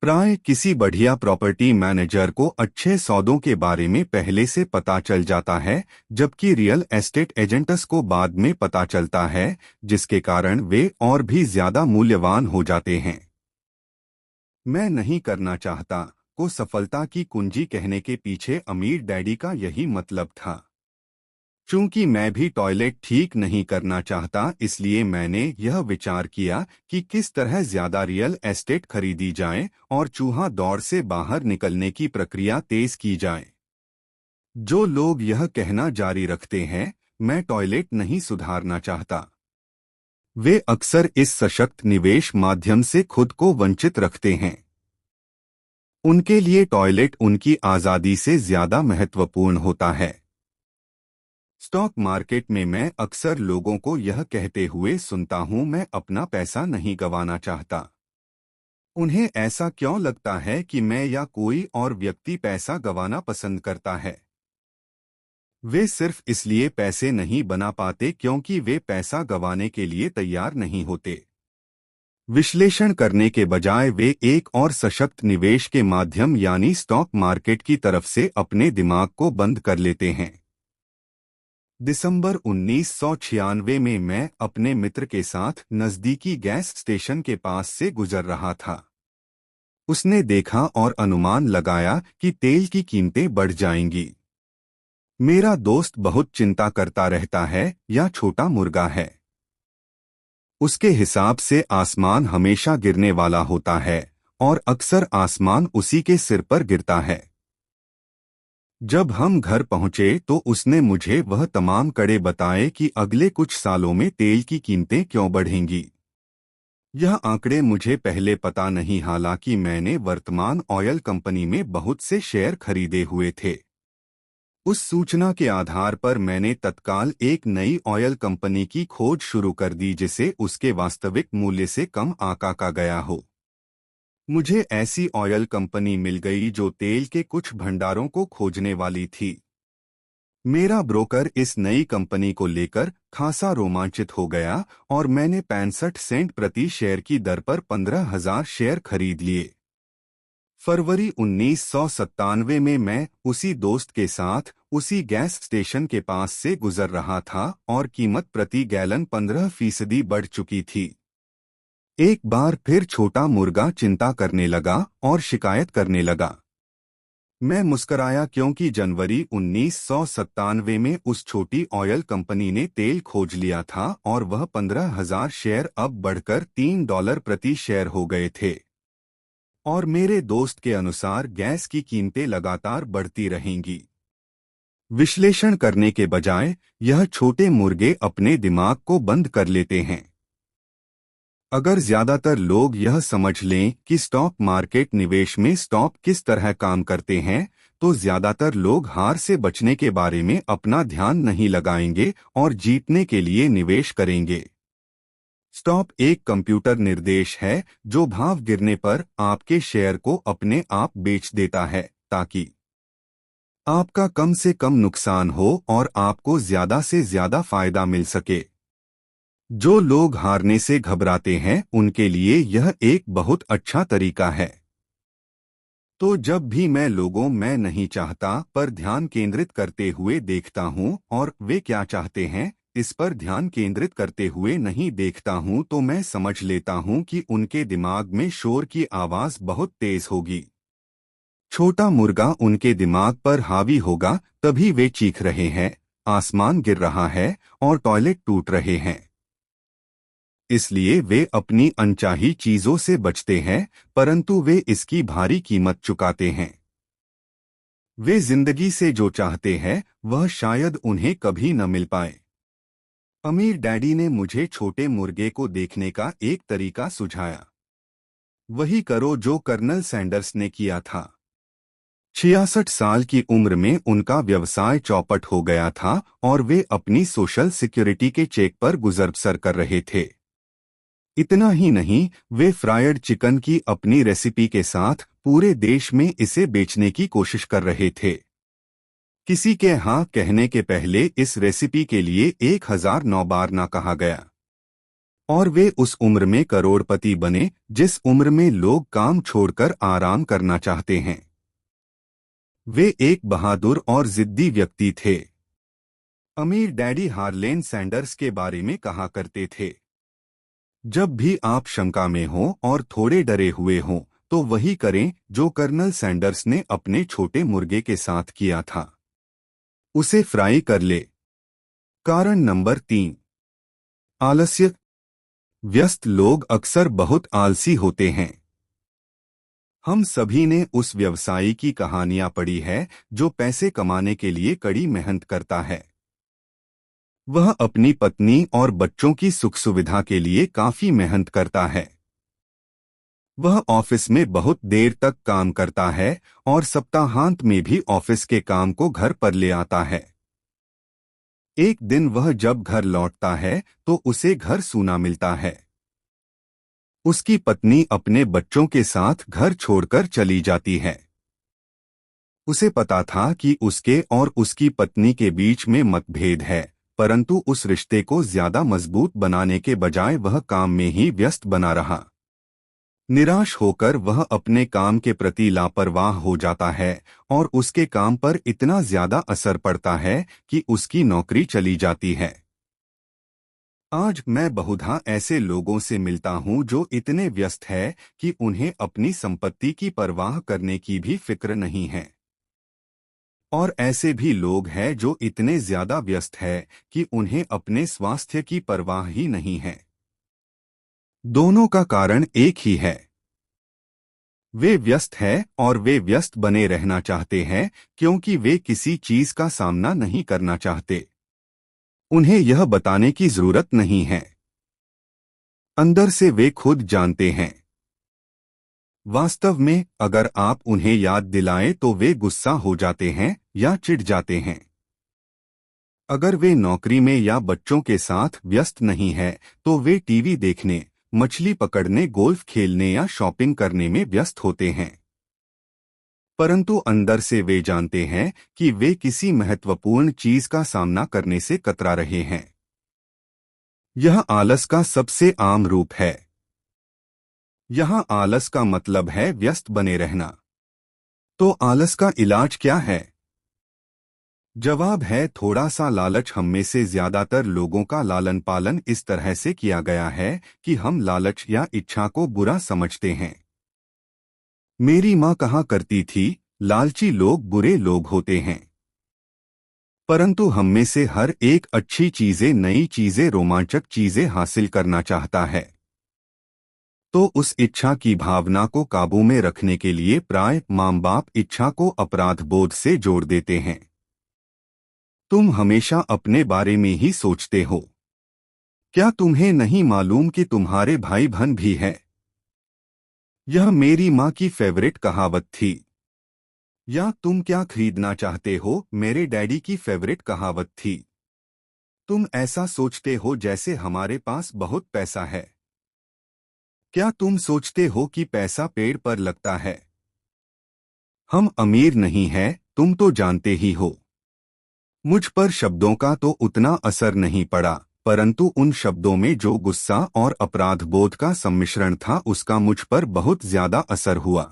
प्राय किसी बढ़िया प्रॉपर्टी मैनेजर को अच्छे सौदों के बारे में पहले से पता चल जाता है, जबकि रियल एस्टेट एजेंट्स को बाद में पता चलता है, जिसके कारण वे और भी ज्यादा मूल्यवान हो जाते हैं। मैं नहीं करना चाहता को सफलता की कुंजी कहने के पीछे अमीर डैडी का यही मतलब था। चूंकि मैं भी टॉयलेट ठीक नहीं करना चाहता, इसलिए मैंने यह विचार किया कि किस तरह ज्यादा रियल एस्टेट खरीदी जाए और चूहा दौड़ से बाहर निकलने की प्रक्रिया तेज की जाए। जो लोग यह कहना जारी रखते हैं, मैं टॉयलेट नहीं सुधारना चाहता, वे अक्सर इस सशक्त निवेश माध्यम से खुद को वंचित रखते हैं। उनके लिए टॉयलेट उनकी आजादी से ज्यादा महत्वपूर्ण होता है। स्टॉक मार्केट में मैं अक्सर लोगों को यह कहते हुए सुनता हूं, मैं अपना पैसा नहीं गंवाना चाहता। उन्हें ऐसा क्यों लगता है कि मैं या कोई और व्यक्ति पैसा गंवाना पसंद करता है? वे सिर्फ इसलिए पैसे नहीं बना पाते क्योंकि वे पैसा गंवाने के लिए तैयार नहीं होते। विश्लेषण करने के बजाय वे एक और सशक्त निवेश के माध्यम यानी स्टॉक मार्केट की तरफ से अपने दिमाग को बंद कर लेते हैं। दिसंबर 1996 में मैं अपने मित्र के साथ नजदीकी गैस स्टेशन के पास से गुजर रहा था। उसने देखा और अनुमान लगाया कि तेल की कीमतें बढ़ जाएंगी। मेरा दोस्त बहुत चिंता करता रहता है या छोटा मुर्गा है। उसके हिसाब से आसमान हमेशा गिरने वाला होता है और अक्सर आसमान उसी के सिर पर गिरता है। जब हम घर पहुंचे तो उसने मुझे वह तमाम कड़े बताए कि अगले कुछ सालों में तेल की कीमतें क्यों बढ़ेंगी। यह आंकड़े मुझे पहले पता नहीं, हालांकि मैंने वर्तमान ऑयल कंपनी में बहुत से शेयर खरीदे हुए थे। उस सूचना के आधार पर मैंने तत्काल एक नई ऑयल कंपनी की खोज शुरू कर दी जिसे उसके वास्तविक मूल्य से कम आंका गया हो। मुझे ऐसी ऑयल कंपनी मिल गई जो तेल के कुछ भंडारों को खोजने वाली थी। मेरा ब्रोकर इस नई कंपनी को लेकर खासा रोमांचित हो गया और मैंने 65 सेंट प्रति शेयर की दर पर 15,000 शेयर खरीद लिए। फरवरी 1997 में मैं उसी दोस्त के साथ उसी गैस स्टेशन के पास से गुजर रहा था और कीमत प्रति गैलन 15% बढ़ चुकी थी। एक बार फिर छोटा मुर्गा चिंता करने लगा और शिकायत करने लगा। मैं मुस्कराया क्योंकि जनवरी 1997 में उस छोटी ऑयल कंपनी ने तेल खोज लिया था और वह 15,000 शेयर अब बढ़कर $3 प्रति शेयर हो गए थे। और मेरे दोस्त के अनुसार गैस की कीमतें लगातार बढ़ती रहेंगी। विश्लेषण करने के बजाय यह छोटे मुर्गे अपने दिमाग को बंद कर लेते हैं। अगर ज्यादातर लोग यह समझ लें कि स्टॉक मार्केट निवेश में स्टॉक किस तरह काम करते हैं, तो ज्यादातर लोग हार से बचने के बारे में अपना ध्यान नहीं लगाएंगे और जीतने के लिए निवेश करेंगे। स्टॉप एक कंप्यूटर निर्देश है जो भाव गिरने पर आपके शेयर को अपने आप बेच देता है ताकि आपका कम से कम नुकसान हो और आपको ज्यादा से ज्यादा फायदा मिल सके। जो लोग हारने से घबराते हैं उनके लिए यह एक बहुत अच्छा तरीका है। तो जब भी मैं लोगों मैं नहीं चाहता पर ध्यान केंद्रित करते हुए देखता हूं और वे क्या चाहते हैं इस पर ध्यान केंद्रित करते हुए नहीं देखता हूं, तो मैं समझ लेता हूं कि उनके दिमाग में शोर की आवाज बहुत तेज होगी। छोटा मुर्गा उनके दिमाग पर हावी होगा तभी वे चीख रहे हैं, आसमान गिर रहा है और टॉयलेट टूट रहे हैं। इसलिए वे अपनी अनचाही चीजों से बचते हैं, परंतु वे इसकी भारी कीमत चुकाते हैं। वे जिंदगी से जो चाहते हैं वह शायद उन्हें कभी न मिल पाए। अमीर डैडी ने मुझे छोटे मुर्गे को देखने का एक तरीका सुझाया। वही करो जो कर्नल सैंडर्स ने किया था। 66 साल की उम्र में उनका व्यवसाय चौपट हो गया था और वे अपनी सोशल सिक्योरिटी के चेक पर गुजर बसर कर रहे थे। इतना ही नहीं, वे फ्राइड चिकन की अपनी रेसिपी के साथ पूरे देश में इसे बेचने की कोशिश कर रहे थे। किसी के हाँ कहने के पहले इस रेसिपी के लिए 1009 बार ना कहा गया। और वे उस उम्र में करोड़पति बने जिस उम्र में लोग काम छोड़कर आराम करना चाहते हैं। वे एक बहादुर और जिद्दी व्यक्ति थे। अमीर डैडी हार्लेन सैंडर्स के बारे में कहा करते थे, जब भी आप शंका में हों और थोड़े डरे हुए हों तो वही करें जो कर्नल सैंडर्स ने अपने छोटे मुर्गे के साथ किया था, उसे फ्राई कर ले। कारण नंबर 3, आलस्य। व्यस्त लोग अक्सर बहुत आलसी होते हैं। हम सभी ने उस व्यवसायी की कहानियां पढ़ी है जो पैसे कमाने के लिए कड़ी मेहनत करता है। वह अपनी पत्नी और बच्चों की सुख सुविधा के लिए काफी मेहनत करता है। वह ऑफिस में बहुत देर तक काम करता है और सप्ताहांत में भी ऑफिस के काम को घर पर ले आता है। एक दिन वह जब घर लौटता है तो उसे घर सूना मिलता है। उसकी पत्नी अपने बच्चों के साथ घर छोड़कर चली जाती है। उसे पता था कि उसके और उसकी पत्नी के बीच में मतभेद है, परंतु उस रिश्ते को ज्यादा मजबूत बनाने के बजाय वह काम में ही व्यस्त बना रहा। निराश होकर वह अपने काम के प्रति लापरवाह हो जाता है और उसके काम पर इतना ज्यादा असर पड़ता है कि उसकी नौकरी चली जाती है। आज मैं बहुधा ऐसे लोगों से मिलता हूं जो इतने व्यस्त है कि उन्हें अपनी संपत्ति की परवाह करने की भी फिक्र नहीं है। और ऐसे भी लोग हैं जो इतने ज्यादा व्यस्त है कि उन्हें अपने स्वास्थ्य की परवाह ही नहीं है। दोनों का कारण एक ही है। वे व्यस्त है और वे व्यस्त बने रहना चाहते हैं क्योंकि वे किसी चीज का सामना नहीं करना चाहते। उन्हें यह बताने की जरूरत नहीं है। अंदर से वे खुद जानते हैं। वास्तव में अगर आप उन्हें याद दिलाएं तो वे गुस्सा हो जाते हैं या चिढ़ जाते हैं। अगर वे नौकरी में या बच्चों के साथ व्यस्त नहीं है तो वे टीवी देखने, मछली पकड़ने, गोल्फ खेलने या शॉपिंग करने में व्यस्त होते हैं। परंतु अंदर से वे जानते हैं कि वे किसी महत्वपूर्ण चीज का सामना करने से कतरा रहे हैं। यह आलस का सबसे आम रूप है। यहां आलस का मतलब है व्यस्त बने रहना। तो आलस का इलाज क्या है? जवाब है थोड़ा सा लालच। हम में से ज्यादातर लोगों का लालन पालन इस तरह से किया गया है कि हम लालच या इच्छा को बुरा समझते हैं। मेरी माँ कहा करती थी, लालची लोग बुरे लोग होते हैं। परंतु हम में से हर एक अच्छी चीजें, नई चीजें, रोमांचक चीजें हासिल करना चाहता है। तो उस इच्छा की भावना को काबू में रखने के लिए प्राय माँ बाप इच्छा को अपराध बोध से जोड़ देते हैं। तुम हमेशा अपने बारे में ही सोचते हो। क्या तुम्हें नहीं मालूम कि तुम्हारे भाई बहन भी हैं? यह मेरी माँ की फेवरेट कहावत थी। या तुम क्या खरीदना चाहते हो, मेरे डैडी की फेवरेट कहावत थी। तुम ऐसा सोचते हो जैसे हमारे पास बहुत पैसा है। क्या तुम सोचते हो कि पैसा पेड़ पर लगता है? हम अमीर नहीं हैं, तुम तो जानते ही हो। मुझ पर शब्दों का तो उतना असर नहीं पड़ा, परंतु उन शब्दों में जो गुस्सा और अपराध बोध का सम्मिश्रण था उसका मुझ पर बहुत ज्यादा असर हुआ।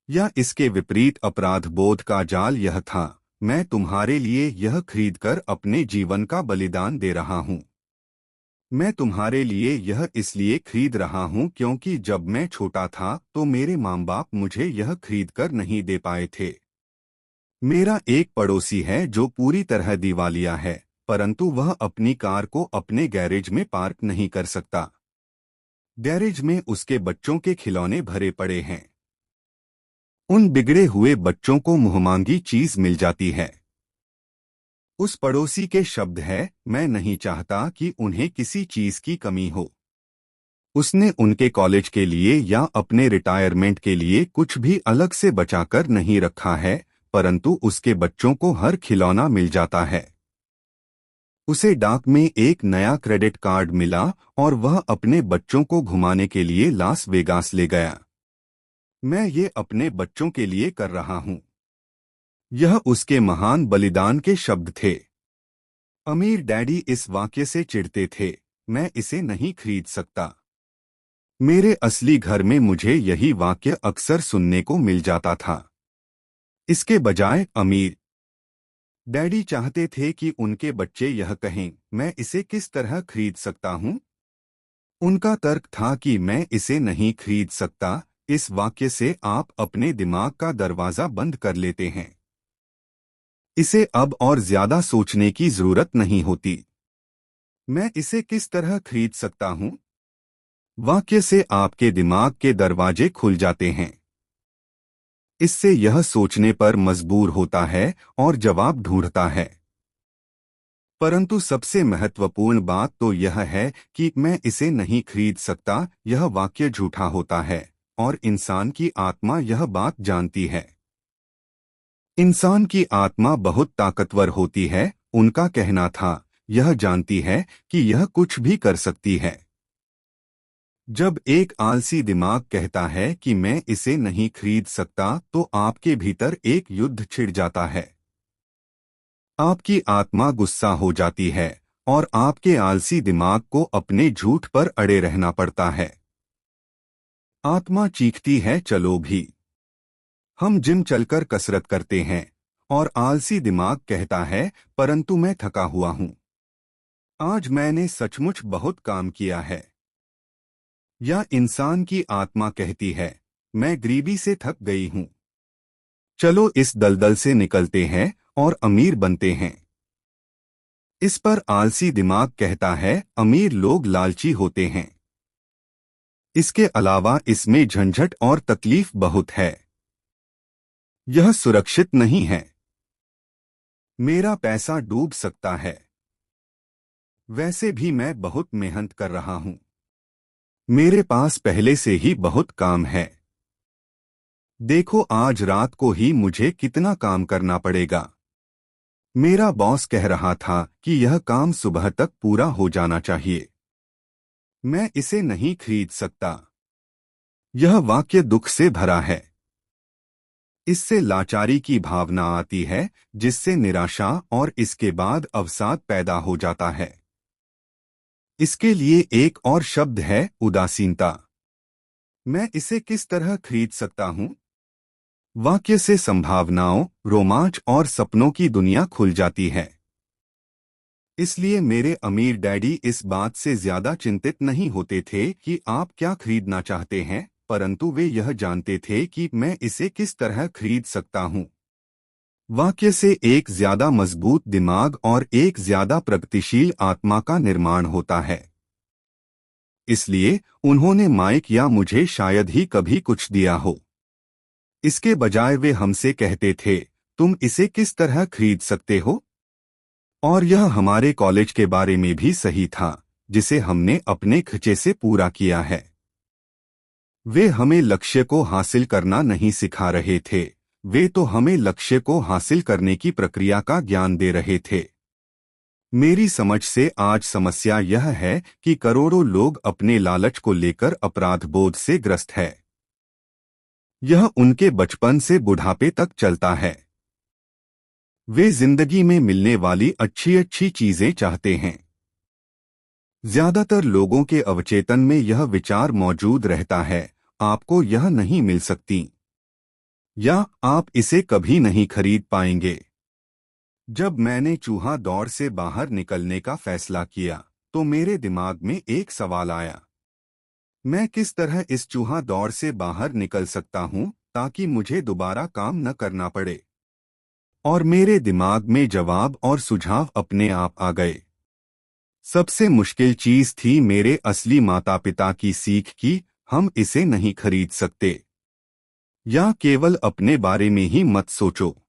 या इसके विपरीत अपराध बोध का जाल यह था, मैं तुम्हारे लिए यह खरीदकर अपने जीवन का बलिदान दे रहा हूँ। मैं तुम्हारे लिए यह इसलिए खरीद रहा हूँ क्योंकि जब मैं छोटा था तो मेरे माँ बाप मुझे यह खरीद कर नहीं दे पाए थे। मेरा एक पड़ोसी है जो पूरी तरह दिवालिया है, परंतु वह अपनी कार को अपने गैरेज में पार्क नहीं कर सकता। गैरेज में उसके बच्चों के खिलौने भरे पड़े हैं। उन बिगड़े हुए बच्चों को मुंहमांगी चीज मिल जाती है। उस पड़ोसी के शब्द है, मैं नहीं चाहता कि उन्हें किसी चीज की कमी हो। उसने उनके कॉलेज के लिए या अपने रिटायरमेंट के लिए कुछ भी अलग से बचाकर नहीं रखा है, परंतु उसके बच्चों को हर खिलौना मिल जाता है। उसे डाक में एक नया क्रेडिट कार्ड मिला और वह अपने बच्चों को घुमाने के लिए लास वेगास ले गया। मैं ये अपने बच्चों के लिए कर रहा हूँ। यह उसके महान बलिदान के शब्द थे। अमीर डैडी इस वाक्य से चिढ़ते थे, मैं इसे नहीं खरीद सकता। मेरे असली घर में मुझे यही वाक्य अक्सर सुनने को मिल जाता था। इसके बजाय अमीर डैडी चाहते थे कि उनके बच्चे यह कहें, मैं इसे किस तरह खरीद सकता हूँ। उनका तर्क था कि मैं इसे नहीं खरीद सकता। इस वाक्य से आप अपने दिमाग का दरवाजा बंद कर लेते हैं। इसे अब और ज्यादा सोचने की जरूरत नहीं होती। मैं इसे किस तरह खरीद सकता हूँ? वाक्य से आपके दिमाग के दरवाजे खुल जाते हैं। इससे यह सोचने पर मजबूर होता है और जवाब ढूंढता है। परंतु सबसे महत्वपूर्ण बात तो यह है कि मैं इसे नहीं खरीद सकता, यह वाक्य झूठा होता है और इंसान की आत्मा यह बात जानती है। इंसान की आत्मा बहुत ताकतवर होती है, उनका कहना था, यह जानती है कि यह कुछ भी कर सकती है। जब एक आलसी दिमाग कहता है कि मैं इसे नहीं खरीद सकता तो आपके भीतर एक युद्ध छिड़ जाता है। आपकी आत्मा गुस्सा हो जाती है और आपके आलसी दिमाग को अपने झूठ पर अड़े रहना पड़ता है। आत्मा चीखती है, चलो भी। हम जिम चलकर कसरत करते हैं और आलसी दिमाग कहता है, परंतु मैं थका हुआ हूँ। आज मैंने सचमुच बहुत काम किया है। या इंसान की आत्मा कहती है, मैं गरीबी से थक गई हूँ। चलो इस दलदल से निकलते हैं और अमीर बनते हैं। इस पर आलसी दिमाग कहता है, अमीर लोग लालची होते हैं। इसके अलावा इसमें झंझट और तकलीफ बहुत है। यह सुरक्षित नहीं है। मेरा पैसा डूब सकता है। वैसे भी मैं बहुत मेहनत कर रहा हूं। मेरे पास पहले से ही बहुत काम है। देखो आज रात को ही मुझे कितना काम करना पड़ेगा। मेरा बॉस कह रहा था कि यह काम सुबह तक पूरा हो जाना चाहिए। मैं इसे नहीं खरीद सकता। यह वाक्य दुख से भरा है। इससे लाचारी की भावना आती है, जिससे निराशा और इसके अवसाद पैदा हो जाता है। इसके लिए एक और शब्द है, उदासीनता। मैं इसे किस तरह खरीद सकता हूं? वाक्य से संभावनाओं, रोमांच और सपनों की दुनिया खुल जाती है। इसलिए मेरे अमीर डैडी इस बात से ज्यादा चिंतित नहीं होते थे कि आप क्या खरीदना चाहते हैं, परंतु वे यह जानते थे कि मैं इसे किस तरह खरीद सकता हूं। वाक्य से एक ज्यादा मजबूत दिमाग और एक ज्यादा प्रगतिशील आत्मा का निर्माण होता है। इसलिए उन्होंने माइक या मुझे शायद ही कभी कुछ दिया हो। इसके बजाय वे हमसे कहते थे, तुम इसे किस तरह खरीद सकते हो? और यह हमारे कॉलेज के बारे में भी सही था, जिसे हमने अपने खर्चे से पूरा किया है। वे हमें लक्ष्य को हासिल करना नहीं सिखा रहे थे, वे तो हमें लक्ष्य को हासिल करने की प्रक्रिया का ज्ञान दे रहे थे। मेरी समझ से आज समस्या यह है कि करोड़ों लोग अपने लालच को लेकर अपराध बोध से ग्रस्त है। यह उनके बचपन से बुढ़ापे तक चलता है। वे जिंदगी में मिलने वाली अच्छी अच्छी चीजें चाहते हैं। ज्यादातर लोगों के अवचेतन में यह विचार मौजूद रहता है, आपको यह नहीं मिल सकती, या आप इसे कभी नहीं खरीद पाएंगे। जब मैंने चूहा दौड़ से बाहर निकलने का फैसला किया, तो मेरे दिमाग में एक सवाल आया, मैं किस तरह इस चूहा दौड़ से बाहर निकल सकता हूं ताकि मुझे दोबारा काम न करना पड़े। और मेरे दिमाग में जवाब और सुझाव अपने आप आ गए। सबसे मुश्किल चीज थी मेरे असली माता पिता की सीख कि हम इसे नहीं खरीद सकते। या केवल अपने बारे में ही मत सोचो।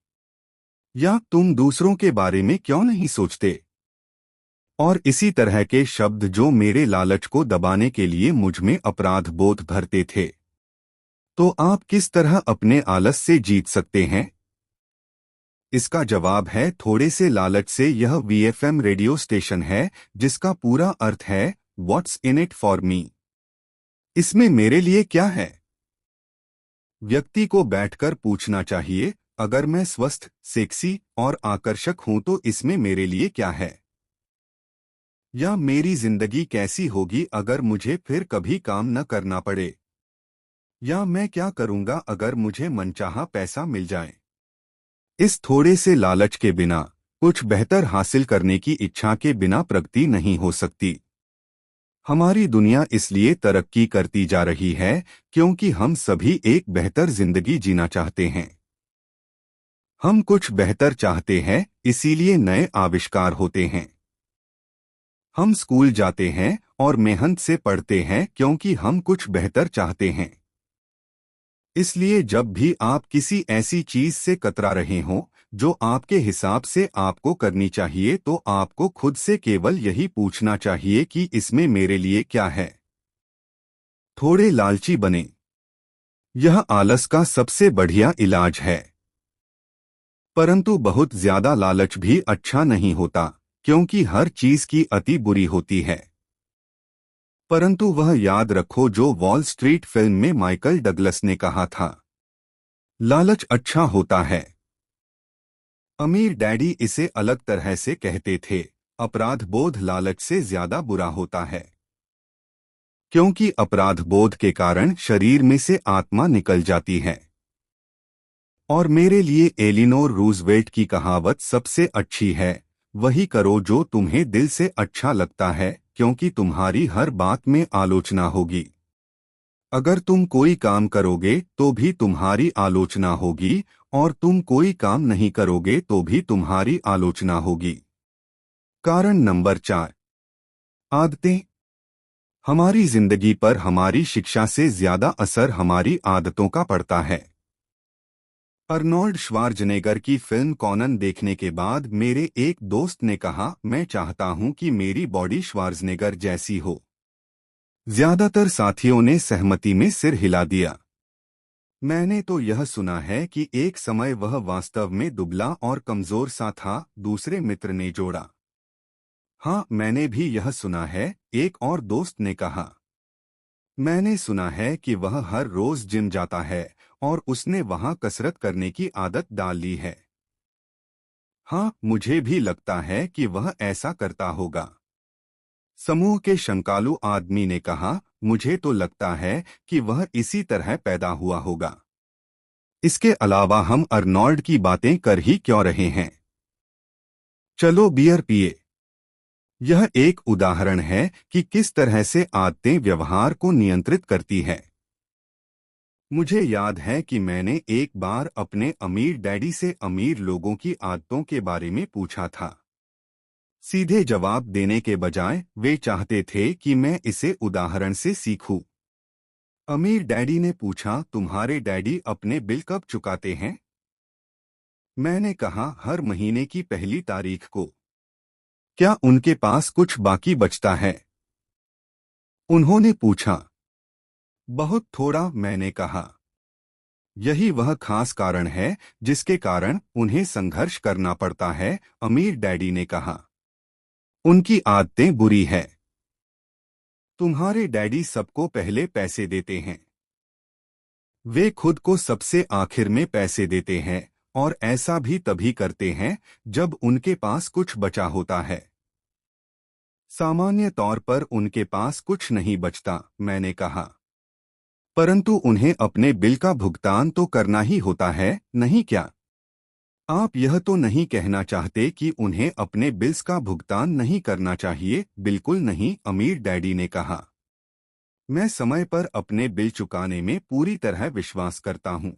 या तुम दूसरों के बारे में क्यों नहीं सोचते? और इसी तरह के शब्द जो मेरे लालच को दबाने के लिए मुझ में अपराध बोध भरते थे। तो आप किस तरह अपने आलस से जीत सकते हैं? इसका जवाब है थोड़े से लालच से। यह वीएफएम रेडियो स्टेशन है, जिसका पूरा अर्थ है what's in it for me. इसमें मेरे लिए क्या है? व्यक्ति को बैठकर पूछना चाहिए, अगर मैं स्वस्थ, सेक्सी और आकर्षक हूं तो इसमें मेरे लिए क्या है? या मेरी जिंदगी कैसी होगी अगर मुझे फिर कभी काम न करना पड़े? या मैं क्या करूंगा अगर मुझे मनचाहा पैसा मिल जाए? इस थोड़े से लालच के बिना, कुछ बेहतर हासिल करने की इच्छा के बिना प्रगति नहीं हो सकती। हमारी दुनिया इसलिए तरक्की करती जा रही है क्योंकि हम सभी एक बेहतर जिंदगी जीना चाहते हैं। हम कुछ बेहतर चाहते हैं, इसीलिए नए आविष्कार होते हैं। हम स्कूल जाते हैं और मेहनत से पढ़ते हैं क्योंकि हम कुछ बेहतर चाहते हैं। इसलिए जब भी आप किसी ऐसी चीज से कतरा रहे हों जो आपके हिसाब से आपको करनी चाहिए, तो आपको खुद से केवल यही पूछना चाहिए कि इसमें मेरे लिए क्या है। थोड़े लालची बने। यह आलस का सबसे बढ़िया इलाज है। परंतु बहुत ज्यादा लालच भी अच्छा नहीं होता, क्योंकि हर चीज की अति बुरी होती है। परंतु वह याद रखो जो वॉल स्ट्रीट फिल्म में माइकल डगलस ने कहा था, लालच अच्छा होता है। अमीर डैडी इसे अलग तरह से कहते थे, अपराध बोध लालच से ज्यादा बुरा होता है, क्योंकि अपराध बोध के कारण शरीर में से आत्मा निकल जाती है। और मेरे लिए एलिनोर रूजवेल्ट की कहावत सबसे अच्छी है, वही करो जो तुम्हें दिल से अच्छा लगता है, क्योंकि तुम्हारी हर बात में आलोचना होगी। अगर तुम कोई काम करोगे तो भी तुम्हारी आलोचना होगी, और तुम कोई काम नहीं करोगे तो भी तुम्हारी आलोचना होगी। कारण नंबर 4, आदतें। हमारी जिंदगी पर हमारी शिक्षा से ज्यादा असर हमारी आदतों का पड़ता है। अर्नोल्ड श्वार्ज़नेगर की फिल्म कॉनन देखने के बाद मेरे एक दोस्त ने कहा, मैं चाहता हूं कि मेरी बॉडी श्वार्ज़नेगर जैसी हो। ज्यादातर साथियों ने सहमति में सिर हिला दिया। मैंने तो यह सुना है कि एक समय वह वास्तव में दुबला और कमजोर सा था, दूसरे मित्र ने जोड़ा। हाँ, मैंने भी यह सुना है, एक और दोस्त ने कहा। मैंने सुना है कि वह हर रोज जिम जाता है और उसने वहां कसरत करने की आदत डाल ली है। हाँ, मुझे भी लगता है कि वह ऐसा करता होगा। समूह के शंकालु आदमी ने कहा, मुझे तो लगता है कि वह इसी तरह पैदा हुआ होगा। इसके अलावा हम अर्नोल्ड की बातें कर ही क्यों रहे हैं? चलो बियर पिए। यह एक उदाहरण है कि किस तरह से आदतें व्यवहार को नियंत्रित करती है। मुझे याद है कि मैंने एक बार अपने अमीर डैडी से अमीर लोगों की आदतों के बारे में पूछा था। सीधे जवाब देने के बजाय वे चाहते थे कि मैं इसे उदाहरण से सीखूं। अमीर डैडी ने पूछा, तुम्हारे डैडी अपने बिल कब चुकाते हैं? मैंने कहा, हर महीने की पहली तारीख को। क्या उनके पास कुछ बाकी बचता है? उन्होंने पूछा। बहुत थोड़ा, मैंने कहा। यही वह खास कारण है जिसके कारण उन्हें संघर्ष करना पड़ता है, अमीर डैडी ने कहा। उनकी आदतें बुरी है। तुम्हारे डैडी सबको पहले पैसे देते हैं। वे खुद को सबसे आखिर में पैसे देते हैं और ऐसा भी तभी करते हैं जब उनके पास कुछ बचा होता है। सामान्य तौर पर उनके पास कुछ नहीं बचता, मैंने कहा। परंतु उन्हें अपने बिल का भुगतान तो करना ही होता है, नहीं क्या? आप यह तो नहीं कहना चाहते कि उन्हें अपने बिल्स का भुगतान नहीं करना चाहिए? बिल्कुल नहीं, अमीर डैडी ने कहा। मैं समय पर अपने बिल चुकाने में पूरी तरह विश्वास करता हूं।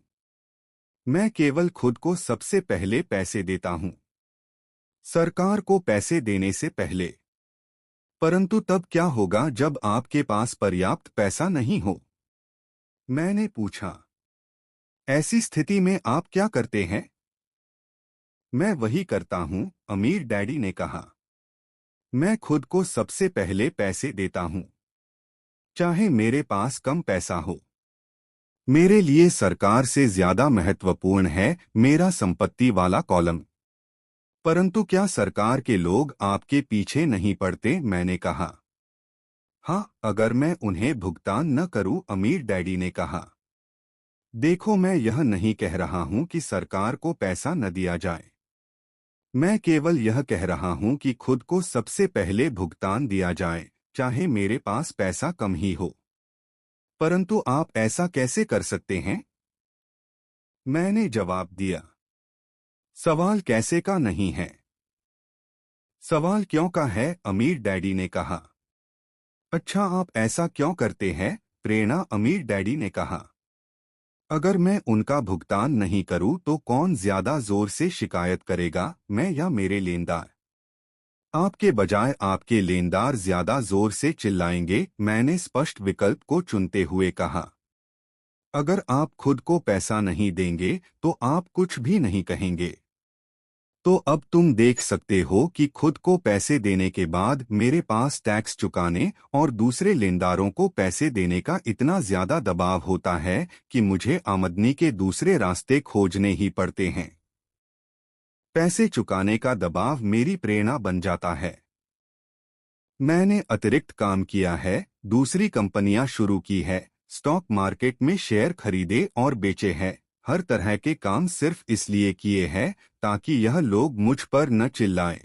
मैं केवल खुद को सबसे पहले पैसे देता हूं, सरकार को पैसे देने से पहले। परंतु तब क्या होगा जब आपके पास पर्याप्त पैसा नहीं हो? मैंने पूछा। ऐसी स्थिति में आप क्या करते हैं? मैं वही करता हूं, अमीर डैडी ने कहा। मैं खुद को सबसे पहले पैसे देता हूं, चाहे मेरे पास कम पैसा हो। मेरे लिए सरकार से ज्यादा महत्वपूर्ण है मेरा संपत्ति वाला कॉलम। परंतु क्या सरकार के लोग आपके पीछे नहीं पड़ते? मैंने कहा। हाँ, अगर मैं उन्हें भुगतान न करूं, अमीर डैडी ने कहा। देखो, मैं यह नहीं कह रहा हूं कि सरकार को पैसा न दिया जाए। मैं केवल यह कह रहा हूं कि खुद को सबसे पहले भुगतान दिया जाए, चाहे मेरे पास पैसा कम ही हो। परंतु आप ऐसा कैसे कर सकते हैं? मैंने जवाब दिया। सवाल कैसे का नहीं है, सवाल क्यों का है, अमीर डैडी ने कहा। अच्छा, आप ऐसा क्यों करते हैं? प्रेरणा, अमीर डैडी ने कहा। अगर मैं उनका भुगतान नहीं करूं तो कौन ज्यादा जोर से शिकायत करेगा, मैं या मेरे लेनदार? आपके बजाय आपके लेनदार ज्यादा जोर से चिल्लाएंगे, मैंने स्पष्ट विकल्प को चुनते हुए कहा। अगर आप खुद को पैसा नहीं देंगे तो आप कुछ भी नहीं कहेंगे। तो अब तुम देख सकते हो कि खुद को पैसे देने के बाद मेरे पास टैक्स चुकाने और दूसरे लेनदारों को पैसे देने का इतना ज्यादा दबाव होता है कि मुझे आमदनी के दूसरे रास्ते खोजने ही पड़ते हैं। पैसे चुकाने का दबाव मेरी प्रेरणा बन जाता है। मैंने अतिरिक्त काम किया है, दूसरी कंपनियां शुरू की है, स्टॉक मार्केट में शेयर खरीदे और बेचे हैं, हर तरह के काम सिर्फ इसलिए किए हैं ताकि यह लोग मुझ पर न चिल्लाएं।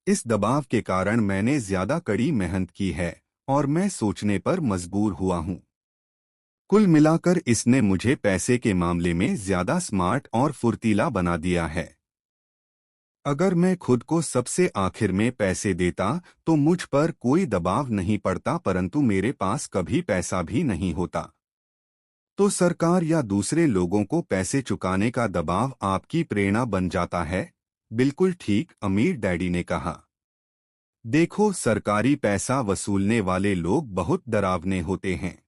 इस दबाव के कारण मैंने ज्यादा कड़ी मेहनत की है और मैं सोचने पर मजबूर हुआ हूं। कुल मिलाकर इसने मुझे पैसे के मामले में ज्यादा स्मार्ट और फुर्तीला बना दिया है। अगर मैं खुद को सबसे आखिर में पैसे देता तो मुझ पर कोई दबाव नहीं पड़ता, परंतु मेरे पास कभी पैसा भी नहीं होता। तो सरकार या दूसरे लोगों को पैसे चुकाने का दबाव आपकी प्रेरणा बन जाता है। बिल्कुल ठीक, अमीर डैडी ने कहा। देखो, सरकारी पैसा वसूलने वाले लोग बहुत डरावने होते हैं।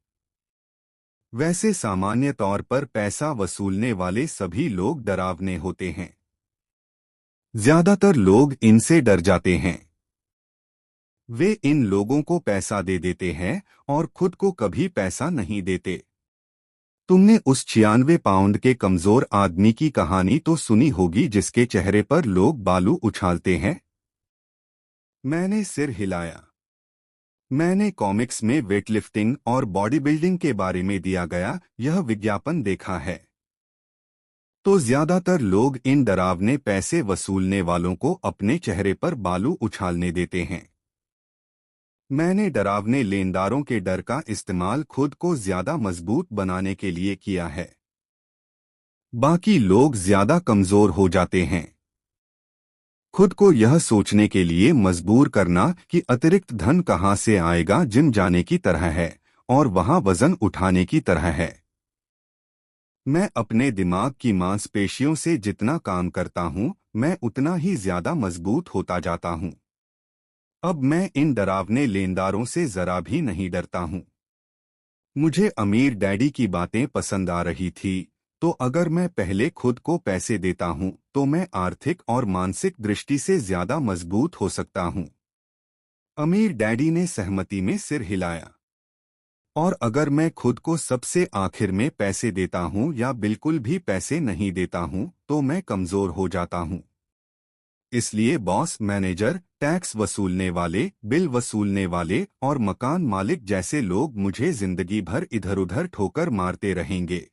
वैसे सामान्य तौर पर पैसा वसूलने वाले सभी लोग डरावने होते हैं। ज्यादातर लोग इनसे डर जाते हैं। वे इन लोगों को पैसा दे देते हैं और खुद को कभी पैसा नहीं देते। तुमने उस 96 पाउंड के कमजोर आदमी की कहानी तो सुनी होगी जिसके चेहरे पर लोग बालू उछालते हैं। मैंने सिर हिलाया। मैंने कॉमिक्स में वेटलिफ्टिंग और बॉडी बिल्डिंग के बारे में दिया गया यह विज्ञापन देखा है। तो ज्यादातर लोग इन डरावने पैसे वसूलने वालों को अपने चेहरे पर बालू उछालने देते हैं। मैंने डरावने लेनदारों के डर का इस्तेमाल खुद को ज्यादा मजबूत बनाने के लिए किया है। बाकी लोग ज्यादा कमजोर हो जाते हैं। खुद को यह सोचने के लिए मजबूर करना कि अतिरिक्त धन कहां से आएगा जिम जाने की तरह है और वहां वजन उठाने की तरह है। मैं अपने दिमाग की मांसपेशियों से जितना काम करता हूं, मैं उतना ही ज्यादा मजबूत होता जाता हूं। अब मैं इन डरावने लेनदारों से जरा भी नहीं डरता हूं। मुझे अमीर डैडी की बातें पसंद आ रही थी, तो अगर मैं पहले खुद को पैसे देता हूं तो मैं आर्थिक और मानसिक दृष्टि से ज्यादा मजबूत हो सकता हूं। अमीर डैडी ने सहमति में सिर हिलाया। और अगर मैं खुद को सबसे आखिर में पैसे देता हूं या बिल्कुल भी पैसे नहीं देता हूं तो मैं कमजोर हो जाता हूं। इसलिए बॉस, मैनेजर, टैक्स वसूलने वाले, बिल वसूलने वाले और मकान मालिक जैसे लोग मुझे जिंदगी भर इधर उधर ठोकर मारते रहेंगे।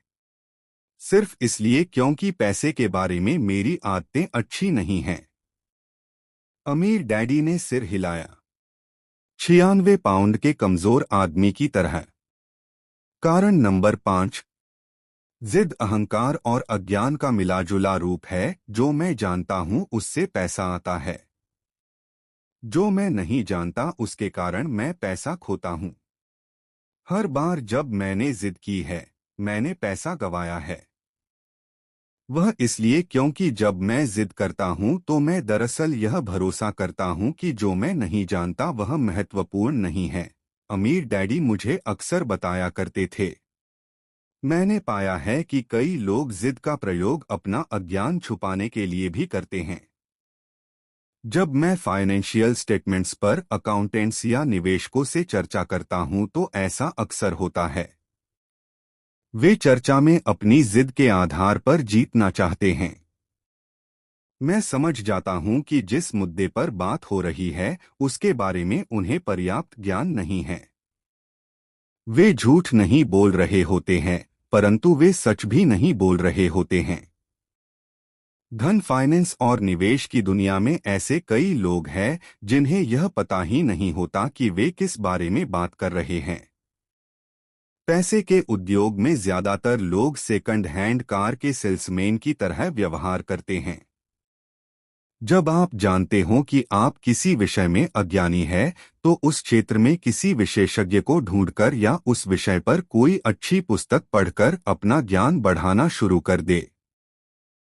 सिर्फ इसलिए क्योंकि पैसे के बारे में मेरी आदतें अच्छी नहीं हैं। अमीर डैडी ने सिर हिलाया। 96 पाउंड के कमजोर आदमी की तरह। कारण नंबर 5। जिद अहंकार और अज्ञान का मिलाजुला रूप है। जो मैं जानता हूं उससे पैसा आता है। जो मैं नहीं जानता उसके कारण मैं पैसा खोता हूं। हर बार जब मैंने जिद की है, मैंने पैसा गंवाया है। वह इसलिए क्योंकि जब मैं जिद करता हूं तो मैं दरअसल यह भरोसा करता हूं कि जो मैं नहीं जानता वह महत्वपूर्ण नहीं है। अमीर डैडी मुझे अक्सर बताया करते थे। मैंने पाया है कि कई लोग जिद का प्रयोग अपना अज्ञान छुपाने के लिए भी करते हैं। जब मैं फाइनेंशियल स्टेटमेंट्स पर अकाउंटेंट्स या निवेशकों से चर्चा करता हूं तो ऐसा अक्सर होता है। वे चर्चा में अपनी जिद के आधार पर जीतना चाहते हैं। मैं समझ जाता हूं कि जिस मुद्दे पर बात हो रही है उसके बारे में उन्हें पर्याप्त ज्ञान नहीं है। वे झूठ नहीं बोल रहे होते हैं, परंतु वे सच भी नहीं बोल रहे होते हैं। धन, फाइनेंस और निवेश की दुनिया में ऐसे कई लोग हैं जिन्हें यह पता ही नहीं होता कि वे किस बारे में बात कर रहे हैं। पैसे के उद्योग में ज्यादातर लोग सेकंड हैंड कार के सेल्समैन की तरह व्यवहार करते हैं। जब आप जानते हो कि आप किसी विषय में अज्ञानी है तो उस क्षेत्र में किसी विशेषज्ञ को ढूंढकर या उस विषय पर कोई अच्छी पुस्तक पढ़कर अपना ज्ञान बढ़ाना शुरू कर दे।